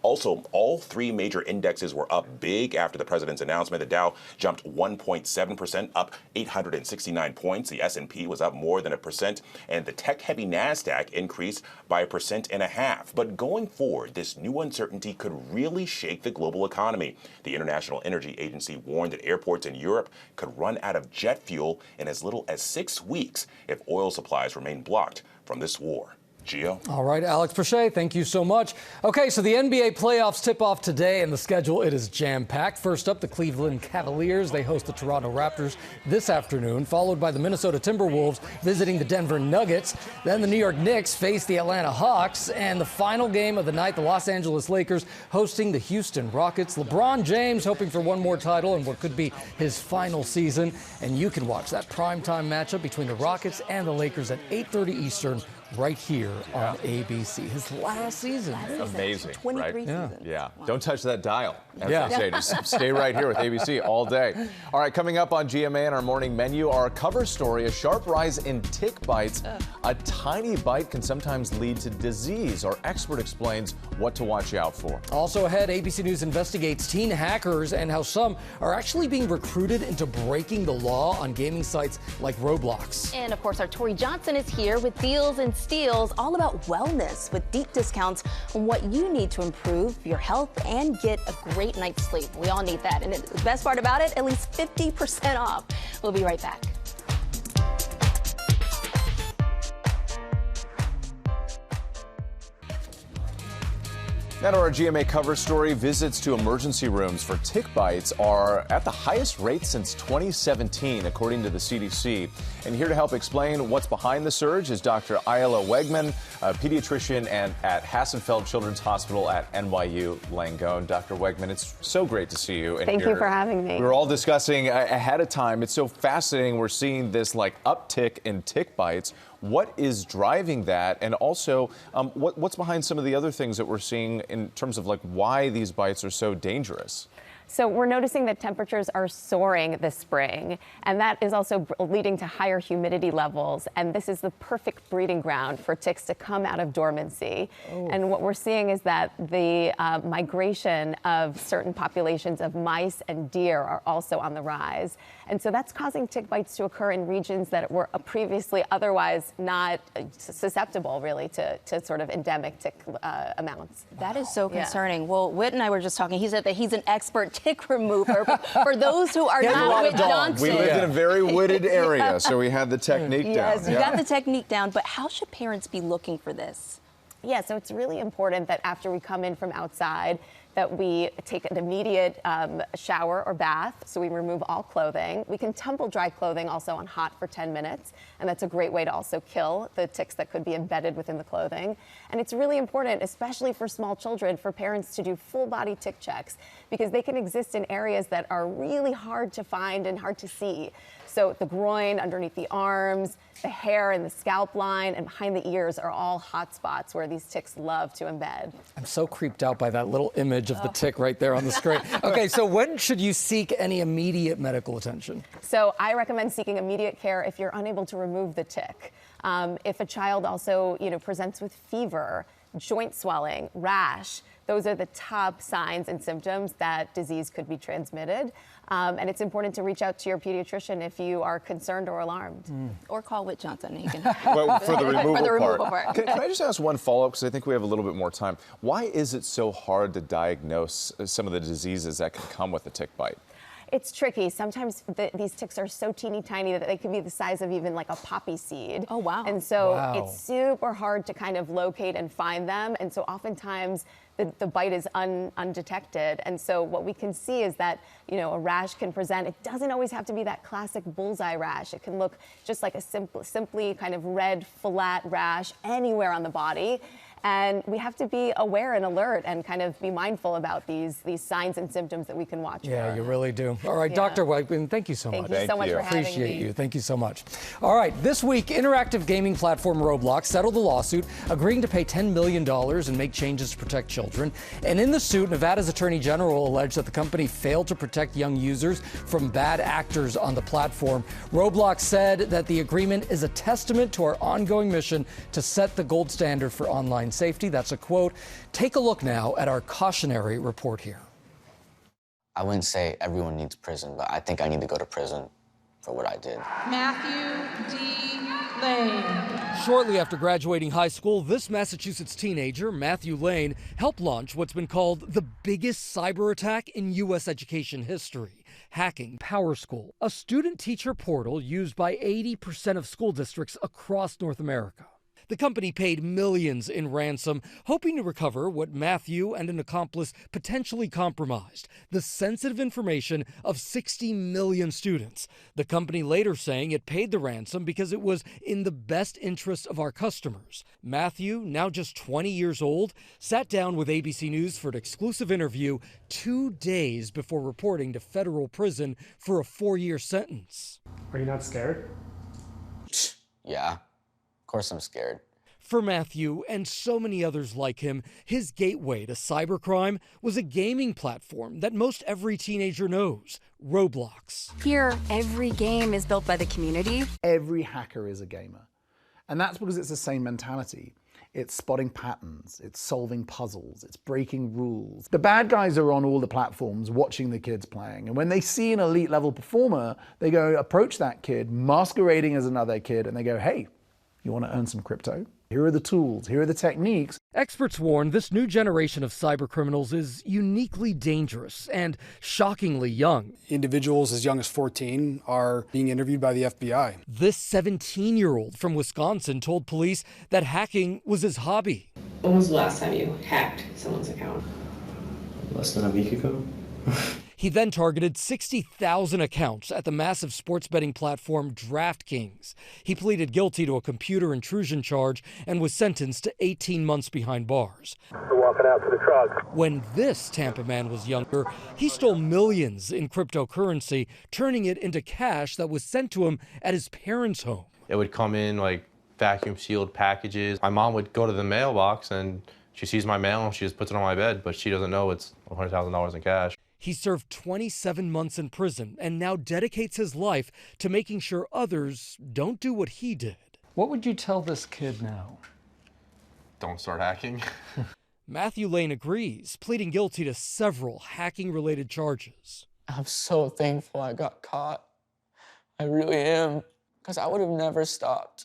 Also, all 3 major indexes were up big after the president's announcement. The Dow jumped 1.7%, up 869 points. The S&P was up more than 1%, and the tech-heavy NASDAQ increased by 1.5%. But going forward, this new uncertainty could really shake the global economy. The International Energy Agency warned that airports in Europe could run out of jet fuel in as little as 6 weeks if oil supplies remain blocked from this war. Gio. All right, Alex Prochet, thank you so much. Okay, so the NBA playoffs tip off today, and the schedule, it is jam-packed. First up, the Cleveland Cavaliers. They host the Toronto Raptors this afternoon, followed by the Minnesota Timberwolves visiting the Denver Nuggets. Then the New York Knicks face the Atlanta Hawks, and the final game of the night, the Los Angeles Lakers hosting the Houston Rockets. LeBron James hoping for one more title in what could be his final season, and you can watch that primetime matchup between the Rockets and the Lakers at 8:30 Eastern right here on ABC. His last season. Amazing, 23 right? seasons. Yeah. Don't touch that dial, as Yeah. they say. Just stay right here with ABC all day. All right, coming up on GMA and our morning menu, our cover story, a sharp rise in tick bites. A tiny bite can sometimes lead to disease. Our expert explains what to watch out for. Also ahead, ABC News investigates teen hackers and how some are actually being recruited into breaking the law on gaming sites like Roblox. And of course, our Tori Johnson is here with deals and steals all about wellness with deep discounts on what you need to improve your health and get a great night's sleep. We all need that. And the best part about it, at least 50% off. We'll be right back. Now to our GMA cover story, visits to emergency rooms for tick bites are at the highest rate since 2017, according to the CDC. And here to help explain what's behind the surge is Dr. Ayala Wegman, a pediatrician at Hassenfeld Children's Hospital at NYU Langone. Dr. Wegman, it's so great to see you. Thank you for having me. We were all discussing ahead of time. It's so fascinating. We're seeing this uptick in tick bites. What is driving that? And also, what's behind some of the other things that we're seeing in terms of why these bites are so dangerous? So we're noticing that temperatures are soaring this spring, and that is also leading to higher humidity levels. And this is the perfect breeding ground for ticks to come out of dormancy. Oh. And what we're seeing is that the migration of certain populations of mice and deer are also on the rise. And so that's causing tick bites to occur in regions that were previously otherwise not susceptible, really, to sort of endemic tick amounts. That is so concerning. Yeah. Well, Whit and I were just talking. He said that he's an expert tick remover. For those who are not Whit Johnson. We lived in a very wooded area, so we had the technique down. Yes, you got the technique down. But how should parents be looking for this? Yeah, so it's really important that after we come in from outside, that we take an immediate shower or bath, so we remove all clothing. We can tumble dry clothing also on hot for 10 minutes, and that's a great way to also kill the ticks that could be embedded within the clothing. And it's really important, especially for small children, for parents to do full body tick checks, because they can exist in areas that are really hard to find and hard to see. So the groin, underneath the arms, the hair and the scalp line, and behind the ears are all hot spots where these ticks love to embed. I'm so creeped out by that little image of the tick right there on the screen. Okay, so when should you seek any immediate medical attention? So I recommend seeking immediate care if you're unable to remove the tick. If a child also, presents with fever, joint swelling, rash, those are the top signs and symptoms that disease could be transmitted. And it's important to reach out to your pediatrician if you are concerned or alarmed. Or call Whit Johnson. He can well, for the removal part. Can I just ask one follow-up, because I think we have a little bit more time. Why is it so hard to diagnose some of the diseases that can come with a tick bite? It's tricky. Sometimes these ticks are so teeny tiny that they can be the size of even like a poppy seed. Oh, wow. And so it's super hard to kind of locate and find them. And so oftentimes the bite is undetected. And so what we can see is that, a rash can present. It doesn't always have to be that classic bullseye rash. It can look just like a simply kind of red, flat rash anywhere on the body. And we have to be aware and alert and kind of be mindful about these signs and symptoms that we can watch for. Yeah, you really do. All right, Dr. Wegman, thank you so much. Thank you so much for having me. Appreciate you. Thank you so much. All right, this week, interactive gaming platform Roblox settled the lawsuit, agreeing to pay $10 million and make changes to protect children. And in the suit, Nevada's Attorney General alleged that the company failed to protect young users from bad actors on the platform. Roblox said that the agreement is a testament to our ongoing mission to set the gold standard for online safety. That's a quote. Take a look now at our cautionary report here. I wouldn't say everyone needs prison, but I think I need to go to prison for what I did. Matthew D. Lane. Shortly after graduating high school, this Massachusetts teenager, Matthew Lane, helped launch what's been called the biggest cyber attack in U.S. education history, hacking PowerSchool, a student-teacher portal used by 80% of school districts across North America. The company paid millions in ransom, hoping to recover what Matthew and an accomplice potentially compromised, the sensitive information of 60 million students. The company later saying it paid the ransom because it was in the best interest of our customers. Matthew, now just 20 years old, sat down with ABC News for an exclusive interview 2 days before reporting to federal prison for a 4-year sentence. Are you not scared? Yeah, of course I'm scared. For Matthew and so many others like him, his gateway to cybercrime was a gaming platform that most every teenager knows, Roblox. Here, every game is built by the community. Every hacker is a gamer. And that's because it's the same mentality. It's spotting patterns, it's solving puzzles, it's breaking rules. The bad guys are on all the platforms watching the kids playing. And when they see an elite level performer, they go approach that kid masquerading as another kid and they go, hey, you want to earn some crypto? Here are the tools, here are the techniques. Experts warn this new generation of cybercriminals is uniquely dangerous and shockingly young. Individuals as young as 14 are being interviewed by the FBI. This 17-year-old from Wisconsin told police that hacking was his hobby. When was the last time you hacked someone's account? Less than a week ago. He then targeted 60,000 accounts at the massive sports betting platform DraftKings. He pleaded guilty to a computer intrusion charge and was sentenced to 18 months behind bars. We're walking out to the truck. When this Tampa man was younger, he stole millions in cryptocurrency, turning it into cash that was sent to him at his parents' home. It would come in like vacuum sealed packages. My mom would go to the mailbox and she sees my mail and she just puts it on my bed, but she doesn't know it's $100,000 in cash. He served 27 months in prison and now dedicates his life to making sure others don't do what he did. What would you tell this kid now? Don't start hacking. Matthew Lane agrees, pleading guilty to several hacking-related charges. I'm so thankful I got caught. I really am, because I would have never stopped.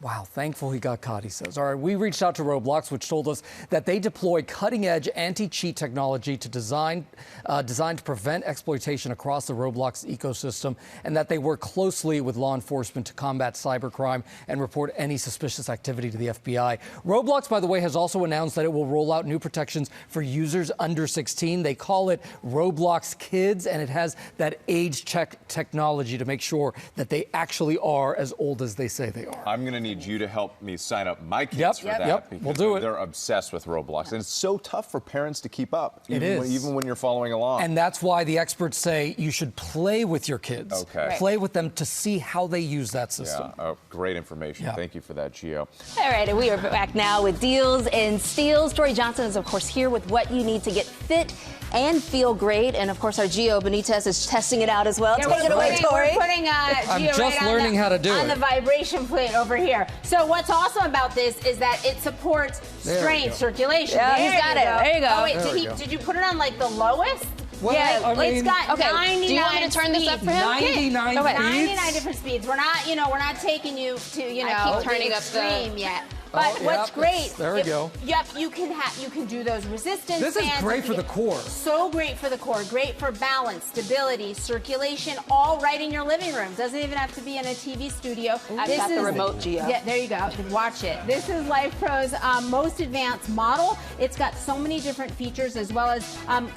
Wow, thankful he got caught, he says. All right, we reached out to Roblox, which told us that they deploy cutting-edge anti-cheat technology to designed to prevent exploitation across the Roblox ecosystem, and that they work closely with law enforcement to combat cybercrime and report any suspicious activity to the FBI. Roblox, by the way, has also announced that it will roll out new protections for users under 16. They call it Roblox Kids, and it has that age check technology to make sure that they actually are as old as they say they are. I'm going to need you to help me sign up my kids for that. We'll do it. They're obsessed with Roblox, and it's so tough for parents to keep up. Even when you're following along. And that's why the experts say you should play with your kids. Okay. Right. Play with them to see how they use that system. Yeah. Oh, great information. Yeah. Thank you for that, Gio. All right, and we are back now with Deals and Steals. Tori Johnson is, of course, here with what you need to get fit and feel great. And, of course, our Gio Benitez is testing it out as well. Yeah, Take it away, Tori. We're putting I'm Gio just learning how to do it. on the vibration plate over here. So what's awesome about this is that it supports strength, circulation. Yeah, there he's got it. There you go. Oh, wait, did you put it on, like, the lowest? Well, yeah, I mean, it's got 99 do you want me to turn this up for him? 99 okay. speeds? 99 different speeds. We're not taking you to, I keep turning the up the extreme yet. But what's great? There we go. Yep, you can do those resistance This is bands. great for the core. So great for the core. Great for balance, stability, circulation, all right in your living room. Doesn't even have to be in a TV studio. I've got the remote, Gio. Yeah, there you go. Watch it. This is LifePro's most advanced model. It's got so many different features as well as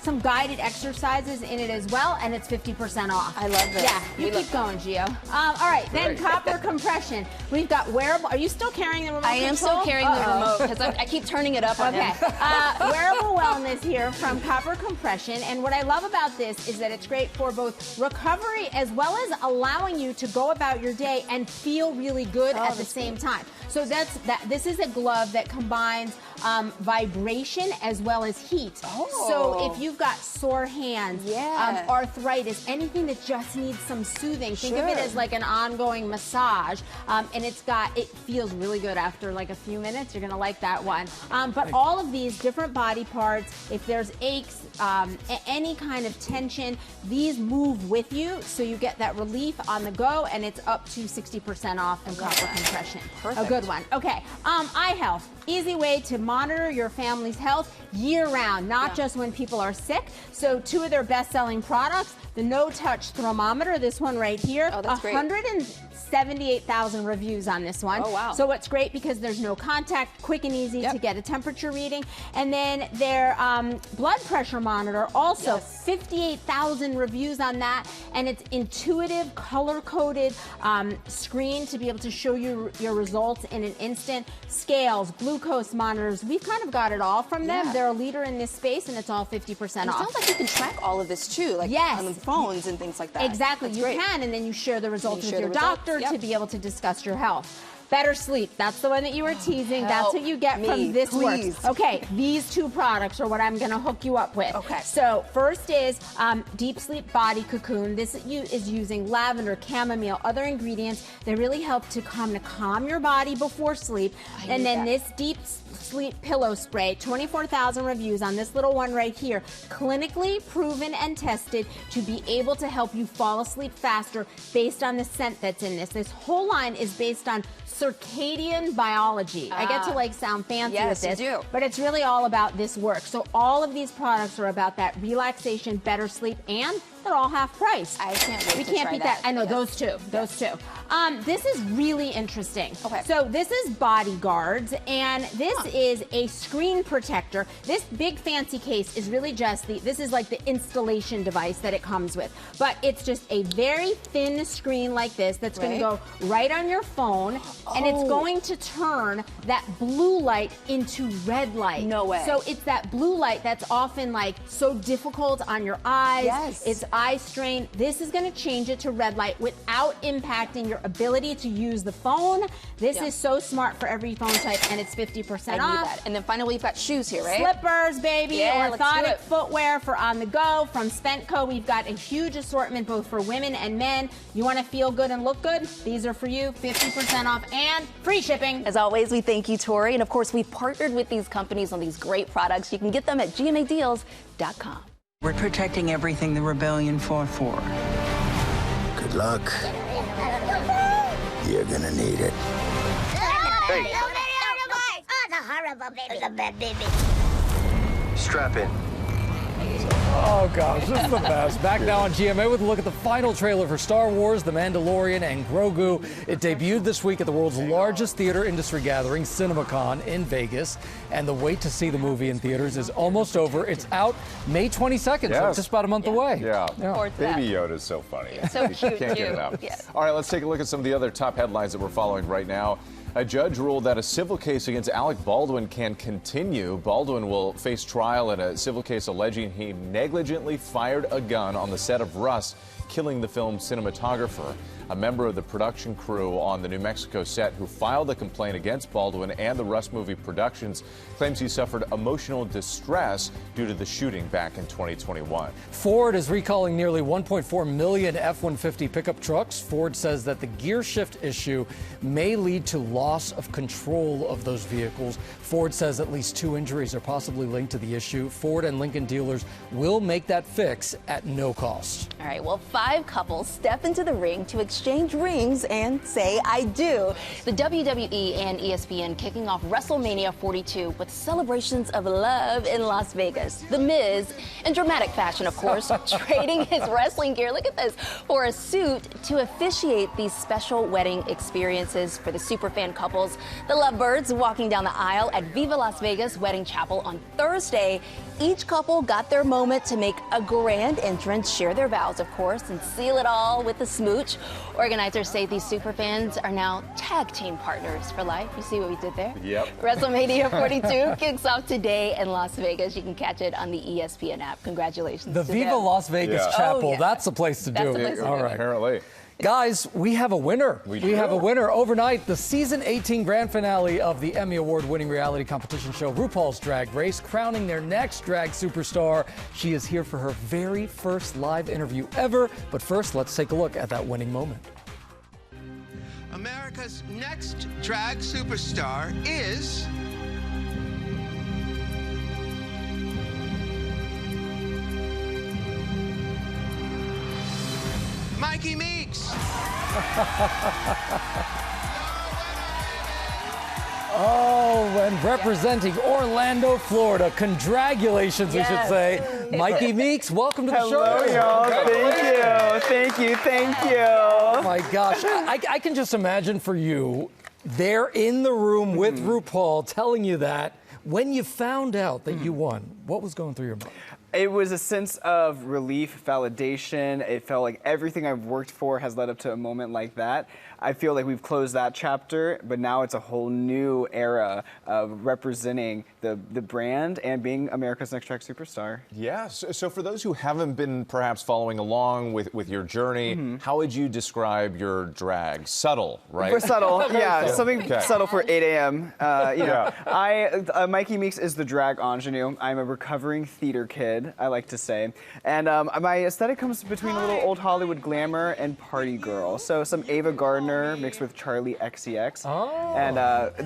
some guided exercises in it as well, and it's 50% off. I love this. Yeah, you keep going, Gio. All right, then copper compression. We've got wearable. Are you still carrying the remote? I am still carrying the remote because I keep turning it up on him. Wearable wellness here from Copper Compression. And what I love about this is that it's great for both recovery as well as allowing you to go about your day and feel really good at the same time. So this is a glove that combines vibration as well as heat. So if you've got sore hands, arthritis, anything that just needs some soothing, think of it as like an ongoing massage. And it feels really good after like a few minutes. You're gonna like that one. But all of these different body parts, if there's aches, any kind of tension, these move with you, so you get that relief on the go, and it's up to 60% off from Copper Compression. Perfect. A good one. Okay, eye health. easy way to monitor your family's health year-round, not just when people are sick. So 2 of their best-selling products, the no-touch thermometer, this one right here, Oh, that's great. 178,000 reviews on this one. Oh, wow. So it's great because there's no contact, quick and easy to get a temperature reading. And then their blood pressure monitor, also 58,000 reviews on that. And it's intuitive, color-coded screen to be able to show you your results in an instant. Scales, glucose monitors, we've kind of got it all from them. Yeah. They're a leader in this space, and it's all 50% And it off. sounds like you can track all of this too, like on the phones and things like that. Exactly, That's you great. can, and then you share the results with share your the results, doctor yep. to be able to discuss your health. Better sleep, that's the one that you were teasing. That's what you get from this please. Works. Okay, these 2 products are what I'm gonna hook you up with. Okay. So first is Deep Sleep Body Cocoon. This is using lavender, chamomile, other ingredients that really help to calm your body before sleep. And then this Deep Sleep Pillow Spray, 24,000 reviews on this little one right here. Clinically proven and tested to be able to help you fall asleep faster based on the scent that's in this. This whole line is based on circadian biology. I get to like sound fancy with this, you do. but it's really all about this work. So all of these products are about that relaxation, better sleep, and they're all half price. I can't wait We to can't try beat that. I know, Yes. those two. This is really interesting. Okay. So this is Bodyguards, and this is a screen protector. This big fancy case is really just this is like the installation device that it comes with. But it's just a very thin screen like this that's going to go right on your phone, and it's going to turn that blue light into red light. No way. So it's that blue light that's often like so difficult on your eyes. Yes. It's eye strain. This is going to change it to red light without impacting your ability to use the phone. This is so smart for every phone type, and it's 50% off. I need that. And then finally, we've got shoes here, right? Slippers, baby. Yeah, let's do Orthotic it. footwear for on the go. From Spentco, we've got a huge assortment both for women and men. You want to feel good and look good? These are for you. 50% off and free shipping. As always, we thank you, Tori. And of course, we've partnered with these companies on these great products. You can get them at gmadeals.com. We're protecting everything the rebellion fought for. Good luck. You're gonna need it. Hey. Strap in. Oh gosh, this is the best. Back now on GMA with a look at the final trailer for Star Wars, The Mandalorian, and Grogu. It debuted this week at the world's largest theater industry gathering, CinemaCon in Vegas. And the wait to see the movie in theaters is almost over. It's out May 22nd, so just about a month away. Yeah. that. Baby Yoda is so funny. So You cute, can't too. get enough. Yes. All right, let's take a look at some of the other top headlines that we're following right now. A judge ruled that a civil case against Alec Baldwin can continue. Baldwin will face trial in a civil case alleging he negligently fired a gun on the set of Rust, killing the film's cinematographer. A member of the production crew on the New Mexico set who filed a complaint against Baldwin and the Rust movie productions claims he suffered emotional distress due to the shooting back in 2021. Ford is recalling nearly 1.4 million F-150 pickup trucks. Ford says that the gear shift issue may lead to loss of control of those vehicles. Ford says at least 2 injuries are possibly linked to the issue. Ford and Lincoln dealers will make that fix at no cost. All right, well, 5 couples step into the ring to exchange rings and say, I do. The WWE and ESPN kicking off WrestleMania 42 with celebrations of love in Las Vegas. The Miz, in dramatic fashion, of course, trading his wrestling gear, look at this, for a suit to officiate these special wedding experiences for the superfan couples. The Lovebirds walking down the aisle at Viva Las Vegas Wedding Chapel on Thursday. Each couple got their moment to make a grand entrance, share their vows, of course, and seal it all with a smooch. Organizers say these superfans are now tag team partners for life. You see what we did there? Yep. WrestleMania 42 kicks off today in Las Vegas. You can catch it on the ESPN app. Congratulations. The to Viva them. Las Vegas Chapel, that's the place to do the it. place to All do it. right. Apparently. Guys, we have a winner. We have a winner. Overnight, the season 18 grand finale of the Emmy-award-winning reality competition show RuPaul's Drag Race, crowning their next drag superstar. She is here for her very first live interview ever. But first, let's take a look at that winning moment. America's next drag superstar is... Myki Meeks. Oh, and representing Orlando, Florida. Congratulations, we should say. Myki Meeks, welcome to the show. Hello, y'all. Thank you. Oh, my gosh. I can just imagine for you, they're in the room with RuPaul telling you that. When you found out that you won, what was going through your mind? It was a sense of relief, validation. It felt like everything I've worked for has led up to a moment like that. I feel like we've closed that chapter, but now it's a whole new era of representing the brand and being America's Next Track Superstar. Yeah, so for those who haven't been perhaps following along with your journy, how would you describe your drag? Subtle, right? For subtle, yeah, something subtle for 8 a.m. Myki Meeks is the drag ingenue. I'm a recovering theater kid, I like to say. And my aesthetic comes between a little old Hollywood glamour and party girl. So some Ava Gardner mixed with Charlie XCX. And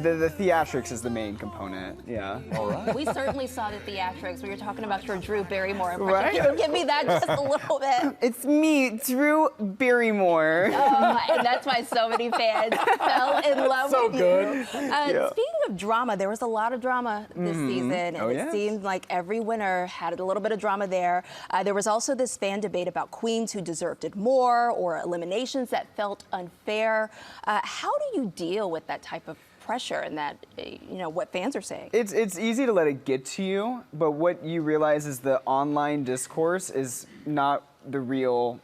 the theatrics is the main component, yeah. All right. We certainly saw the theatrics. We were talking about your Drew Barrymore impression. Right? Can you give me that just a little bit? It's me, Drew Barrymore. And that's why so many fans fell in love with good. you. Speaking of drama, there was a lot of drama this season, and it seemed like every winner had a little bit of drama there. There was also this fan debate about queens who deserved it more or eliminations that felt unfair. How do you deal with that type of pressure and that, what fans are saying? It's easy to let it get to you, but what you realize is the online discourse is not the real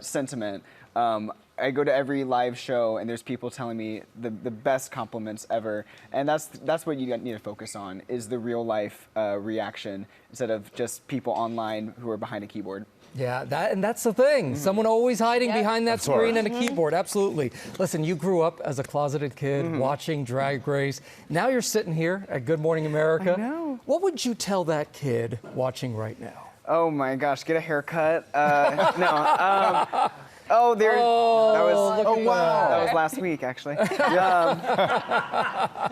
sentiment. I go to every live show and there's people telling me the best compliments ever, and that's what you need to focus on, is the real life reaction instead of just people online who are behind a keyboard. Yeah, that's the thing. Someone always hiding behind that screen and a keyboard. Absolutely. Listen, you grew up as a closeted kid watching Drag Race. Now you're sitting here at Good Morning America. I know. What would you tell that kid watching right now? Oh my gosh, get a haircut. That was last week, actually.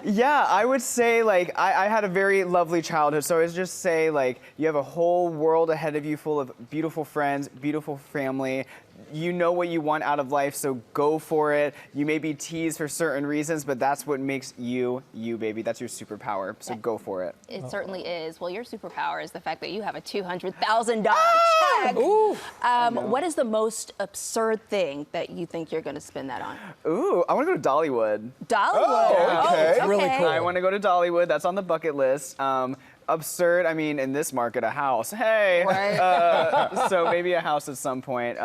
Yeah, I would say, like, I had a very lovely childhood, so I would just say, like, you have a whole world ahead of you full of beautiful friends, beautiful family. You know what you want out of life, so go for it. You may be teased for certain reasons, but that's what makes you, baby. That's your superpower, so go for it. It certainly is. Well, your superpower is the fact that you have a $200,000 check. Ooh. What is the most absurd thing that you think you're going to spend that on? Ooh, I want to go to Dollywood. Dollywood? Oh, okay. That's really cool. I want to go to Dollywood. That's on the bucket list. Absurd, I mean, in this market, a house. Hey! Right. So maybe a house at some point.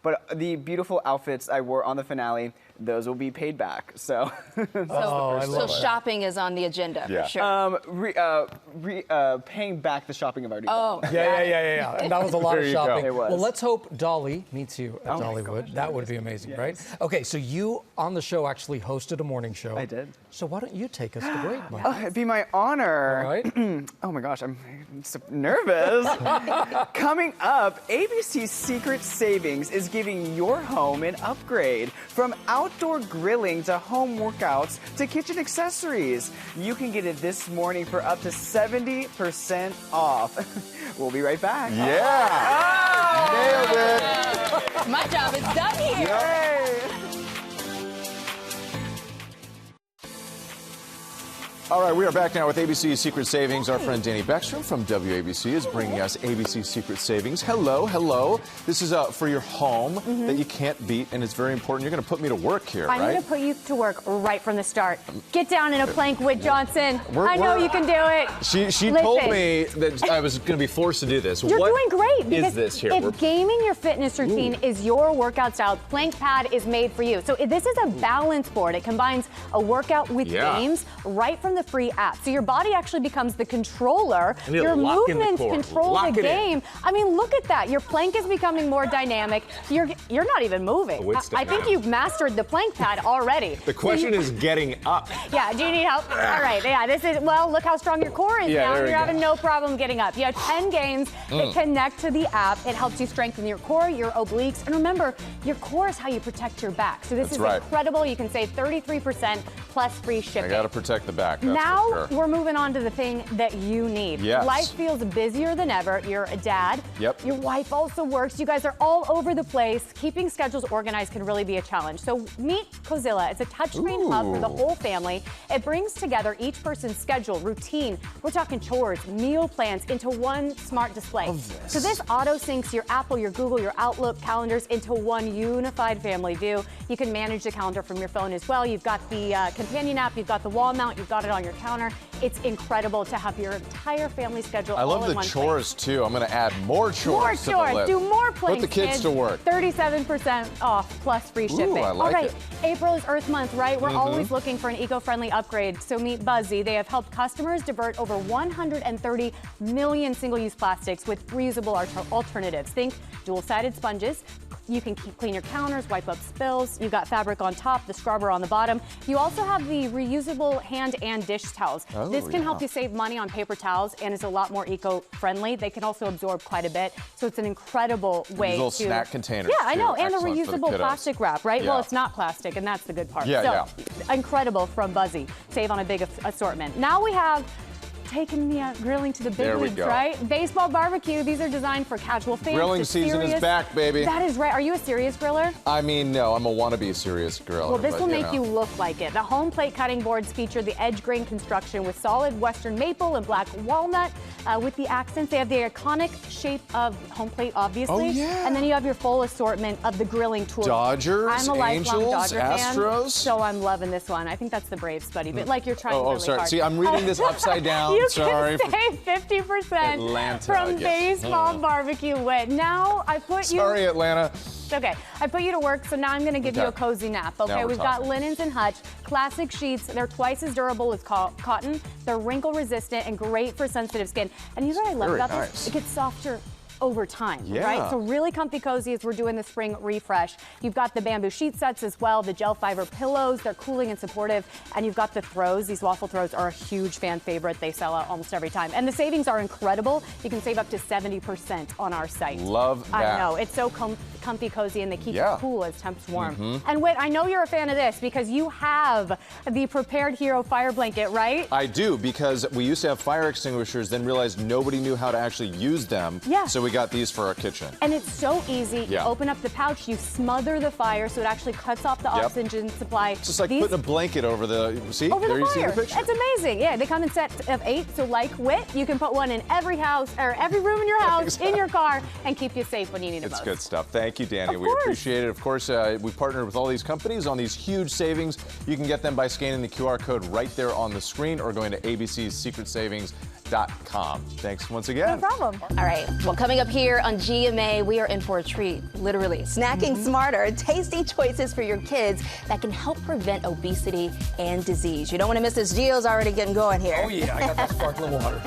But the beautiful outfits I wore on the finale, those will be paid back. So, so shopping is on the agenda for sure. Paying back the shopping I've already done. Yeah. And that was a lot of shopping. It was. Well, let's hope Dolly meets you at Dollywood. That would be amazing, right? Okay, so you on the show actually hosted a morning show. I did. So why don't you take us to break, Mike? Oh, it'd be my honor. All right. Oh my gosh, I'm so nervous. Coming up, ABC's Secret Savings is giving your home an upgrade. From outdoor grilling to home workouts to kitchen accessories. You can get it this morning for up to 70% off. We'll be right back. Yeah! Nailed it! My job is done here. Yay! All right, we are back now with ABC's Secret Savings. Our friend Danny Beckstrom from WABC is bringing us ABC's Secret Savings. Hello. This is for your home that you can't beat, and it's very important. You're going to put me to work here, right? I'm going to put you to work right from the start. Get down in a plank with Johnson. I know you can do it. She told me that I was going to be forced to do this. You're doing great. Is this here? If gaming your fitness routine is your workout style, Plank Pad is made for you. So this is a balance board. It combines a workout with games right from the free app. So your body actually becomes the controller. Your movements control the game. I mean, look at that. Your plank is becoming more dynamic. You're not even moving. I think you've mastered the Plank Pad already. The question is getting up. Yeah, do you need help? All right, look how strong your core is now. You're having no problem getting up. You have 10 games that connect to the app. It helps you strengthen your core, your obliques, and remember, your core is how you protect your back. So this is incredible. You can save 33% plus free shipping. I got to protect the back. now for sure. we're moving on to the thing that you need. Yes. Life feels busier than ever. You're a dad. Yep. Your wife also works. You guys are all over the place. Keeping schedules organized can really be a challenge. So meet Cozilla. It's a touchscreen hub for the whole family. It brings together each person's schedule, routine. We're talking chores, meal plans into one smart display. So this auto syncs your Apple, your Google, your Outlook calendars into one unified family view. You can manage the calendar from your phone as well. You've got the companion app, you've got the wall mount, you've got it on your counter. It's incredible to have your entire family schedule all in one place. I love the chores too. I'm going to add more chores to the list. Do more plates, Put the kids to work. 37% off plus free shipping. I like all right, it. April is Earth Month, right? We're always looking for an eco-friendly upgrade. So meet Buzzy. They have helped customers divert over 130 million single-use plastics with reusable alternatives. Think dual-sided sponges. You can clean your counters, wipe up spills. You've got fabric on top, the scrubber on the bottom. You also have the reusable hand and dish towels. This can help you save money on paper towels and is a lot more eco-friendly. They can also absorb quite a bit, so it's an incredible way These little to snack containers. Yeah, I know, and a Excellent for the reusable kiddos. plastic wrap, right? Yeah. Well, it's not plastic, and that's the good part. Yeah, Incredible from Buzzy. Save on a big assortment. Now we have taking the grilling to the big leagues, right? Baseball barbecue. These are designed for casual fans. Grilling season is back, baby. That is right. Are you a serious griller? I mean, no, I'm a wannabe serious griller. Well, this will make know. you look like it. The home plate cutting boards feature the edge grain construction with solid western maple and black walnut. With the accents, they have the iconic shape of home plate, obviously. Oh, yeah. And then you have your full assortment of the grilling tools. Dodgers, I'm a lifelong Angels, Dodger fan, Astros. so I'm loving this one. I think that's the Braves, buddy. But like you're trying really sorry. hard. See, I'm reading this upside down. You Sorry. can save 50% Atlanta, from yes. baseball barbecue wit. Now I put you. Sorry, Atlanta. Okay, I put you to work, so now I'm going to give you a cozy nap. Now Okay, we're we've got linens and hutch, classic sheets. They're twice as durable as cotton. They're wrinkle resistant and great for sensitive skin. And you know what I love about this? It gets softer over time, right? So really comfy cozy as we're doing the spring refresh. You've got the bamboo sheet sets as well, the gel fiber pillows. They're cooling and supportive. And you've got the throws. These waffle throws are a huge fan favorite. They sell out almost every time. And the savings are incredible. You can save up to 70% on our site. Love that. I know. It's so comfy cozy, and they keep you cool as temps warm. And Whit, I know you're a fan of this because you have the Prepared Hero fire blanket, right? I do, because we used to have fire extinguishers, then realized nobody knew how to actually use them. Yeah. So we got these for our kitchen. And it's so easy. Yeah. You open up the pouch, you smother the fire so it actually cuts off the oxygen supply. It's just like putting a blanket over the, see? Over there the you fire. see the picture. It's amazing. Yeah, they come in sets of 8, so like Whit, you can put one in every house, or every room in your house, in your car, and keep you safe when you need it most. It's good stuff. Thank you, Danny. We appreciate it. Of course, we partnered with all these companies on these huge savings. You can get them by scanning the QR code right there on the screen or going to abcsecretsavings.com. Thanks once again. No problem. All right. Well, coming up here on GMA, we are in for a treat, literally. Snacking smarter, tasty choices for your kids that can help prevent obesity and disease. You don't want to miss this. Gio's already getting going here. Oh, yeah. I got that sparkling water.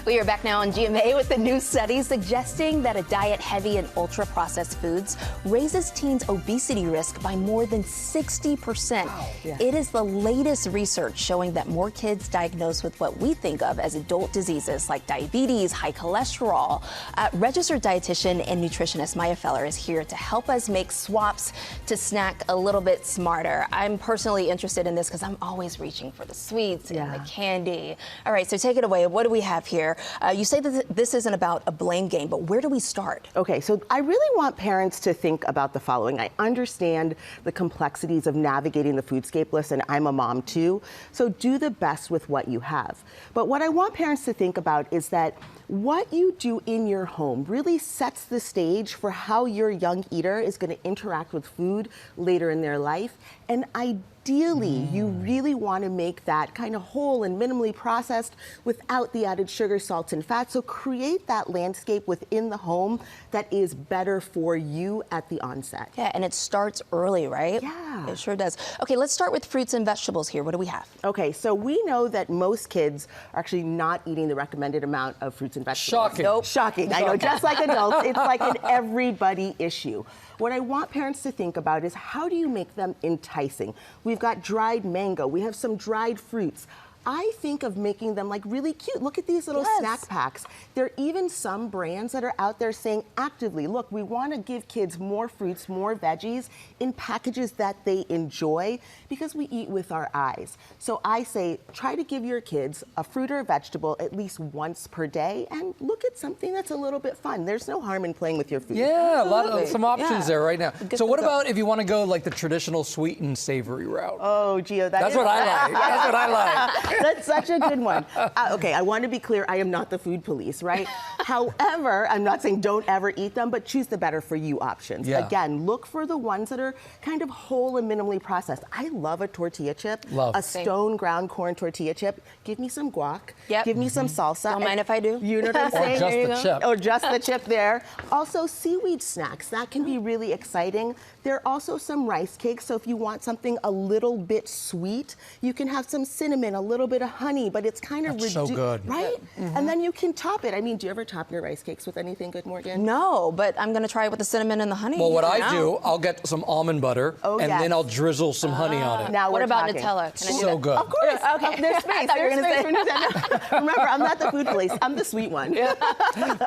We are back now on GMA with the new study suggesting that a diet heavy in ultra-processed foods raises teens' obesity risk by more than 60%. Wow. Yeah. It is the latest research showing that more kids diagnosed with what we think of as adult diseases like diabetes, high cholesterol. Registered dietitian and nutritionist Maya Feller is here to help us make swaps to snack a little bit smarter. I'm personally interested in this because I'm always reaching for the sweets and the candy. All right, so take it away. What do we have here? You say that this isn't about a blame game, but where do we start? Okay, so I really want parents to think about the following. I understand the complexities of navigating the foodscape list, and I'm a mom too, so do the best with what you have. But what I want parents to think about is that what you do in your home really sets the stage for how your young eater is going to interact with food later in their life. And ideally, you really want to make that kind of whole and minimally processed without the added sugar, salt, and fat. So create that landscape within the home that is better for you at the onset. Yeah, and it starts early, right? Yeah. It sure does. Okay, let's start with fruits and vegetables here. What do we have? Okay, so we know that most kids are actually not eating the recommended amount of fruits and vegetables. Shocking. Nope. Shocking. I know, just like adults, it's like an everybody issue. What I want parents to think about is how do you make them enticing? We've got dried mango. We have some dried fruits. I think of making them like really cute. Look at these little snack packs. There are even some brands that are out there saying actively, look, we want to give kids more fruits, more veggies in packages that they enjoy because we eat with our eyes. So I say, try to give your kids a fruit or a vegetable at least once per day and look at something that's a little bit fun. There's no harm in playing with your food. Yeah, some options there right now. So what about if you want to go like the traditional sweet and savory route? Oh, Gio, that's what I like. That's what I like. That's such a good one. Okay, I want to be clear. I am not the food police, right? However, I'm not saying don't ever eat them, but choose the better for you options. Yeah. Again, look for the ones that are kind of whole and minimally processed. I love a tortilla chip, a stone ground corn tortilla chip. Give me some guac. Give me some salsa. Don't mind if I do. You know what I'm saying? Or just the chip. Or just the chip there. Also, seaweed snacks. That can be really exciting. There are also some rice cakes, so if you want something a little bit sweet, you can have some cinnamon, a little bit of honey, but it's kind of so good. Right? And then you can top it. I mean, do you ever top your rice cakes with anything good, Morgan? No, but I'm going to try it with the cinnamon and the honey. Well, what I do, I'll get some almond butter, and then I'll drizzle some honey on it. Now what about talking. Nutella? Can I do So that? good. Of course. Okay. There's space. There's space for Nutella. Remember, I'm not the food police. I'm the sweet one.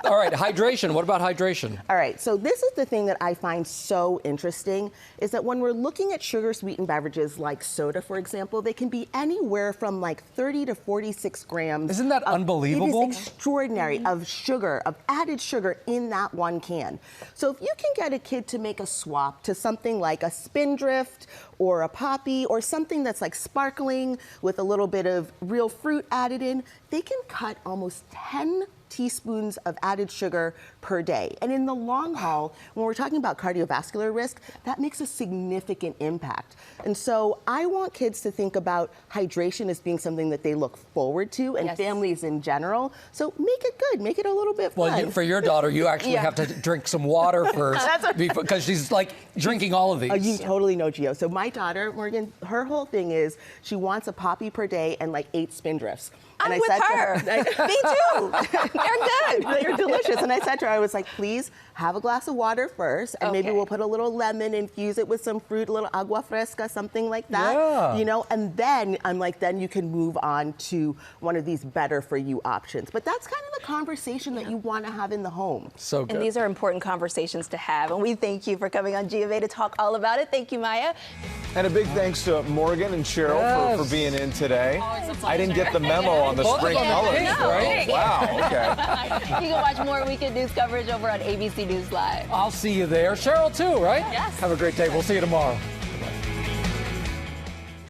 All right, hydration. What about hydration? All right, so this is the thing that I find so interesting, is that when we're looking at sugar-sweetened beverages like soda, for example, they can be anywhere from like 30 to 46 grams. Isn't that unbelievable? It is extraordinary of sugar, of added sugar in that one can. So if you can get a kid to make a swap to something like a Spindrift or a Poppy or something that's like sparkling with a little bit of real fruit added in, they can cut almost 10 teaspoons of added sugar per day. And in the long haul, when we're talking about cardiovascular risk, that makes a significant impact. And so I want kids to think about hydration as being something that they look forward to, and families in general. So make it good, make it a little bit fun. Well, for your daughter, you actually have to drink some water first because she's like drinking all of these. Oh, you totally know, Gio. So my daughter, Morgan, her whole thing is she wants a Poppy per day and like 8 Spindrifts. And I'm with her. Me too. They're good. They're delicious. And I said to her, I was like, please have a glass of water first, and maybe we'll put a little lemon, infuse it with some fruit, a little agua fresca, something like that. You know, and then I'm like, then you can move on to one of these better for you options. But that's kind of the conversation that you want to have in the home. So good. And these are important conversations to have. And we thank you for coming on GMA to talk all about it. Thank you, Maya. And a big thanks to Morgan and Cheryl for being in today. I didn't get the memo on the spring colors. Right? Wow, okay. You can watch more Weekend News coverage over on ABC News Live. I'll see you there. Cheryl too, right? Yes. Have a great day. We'll see you tomorrow.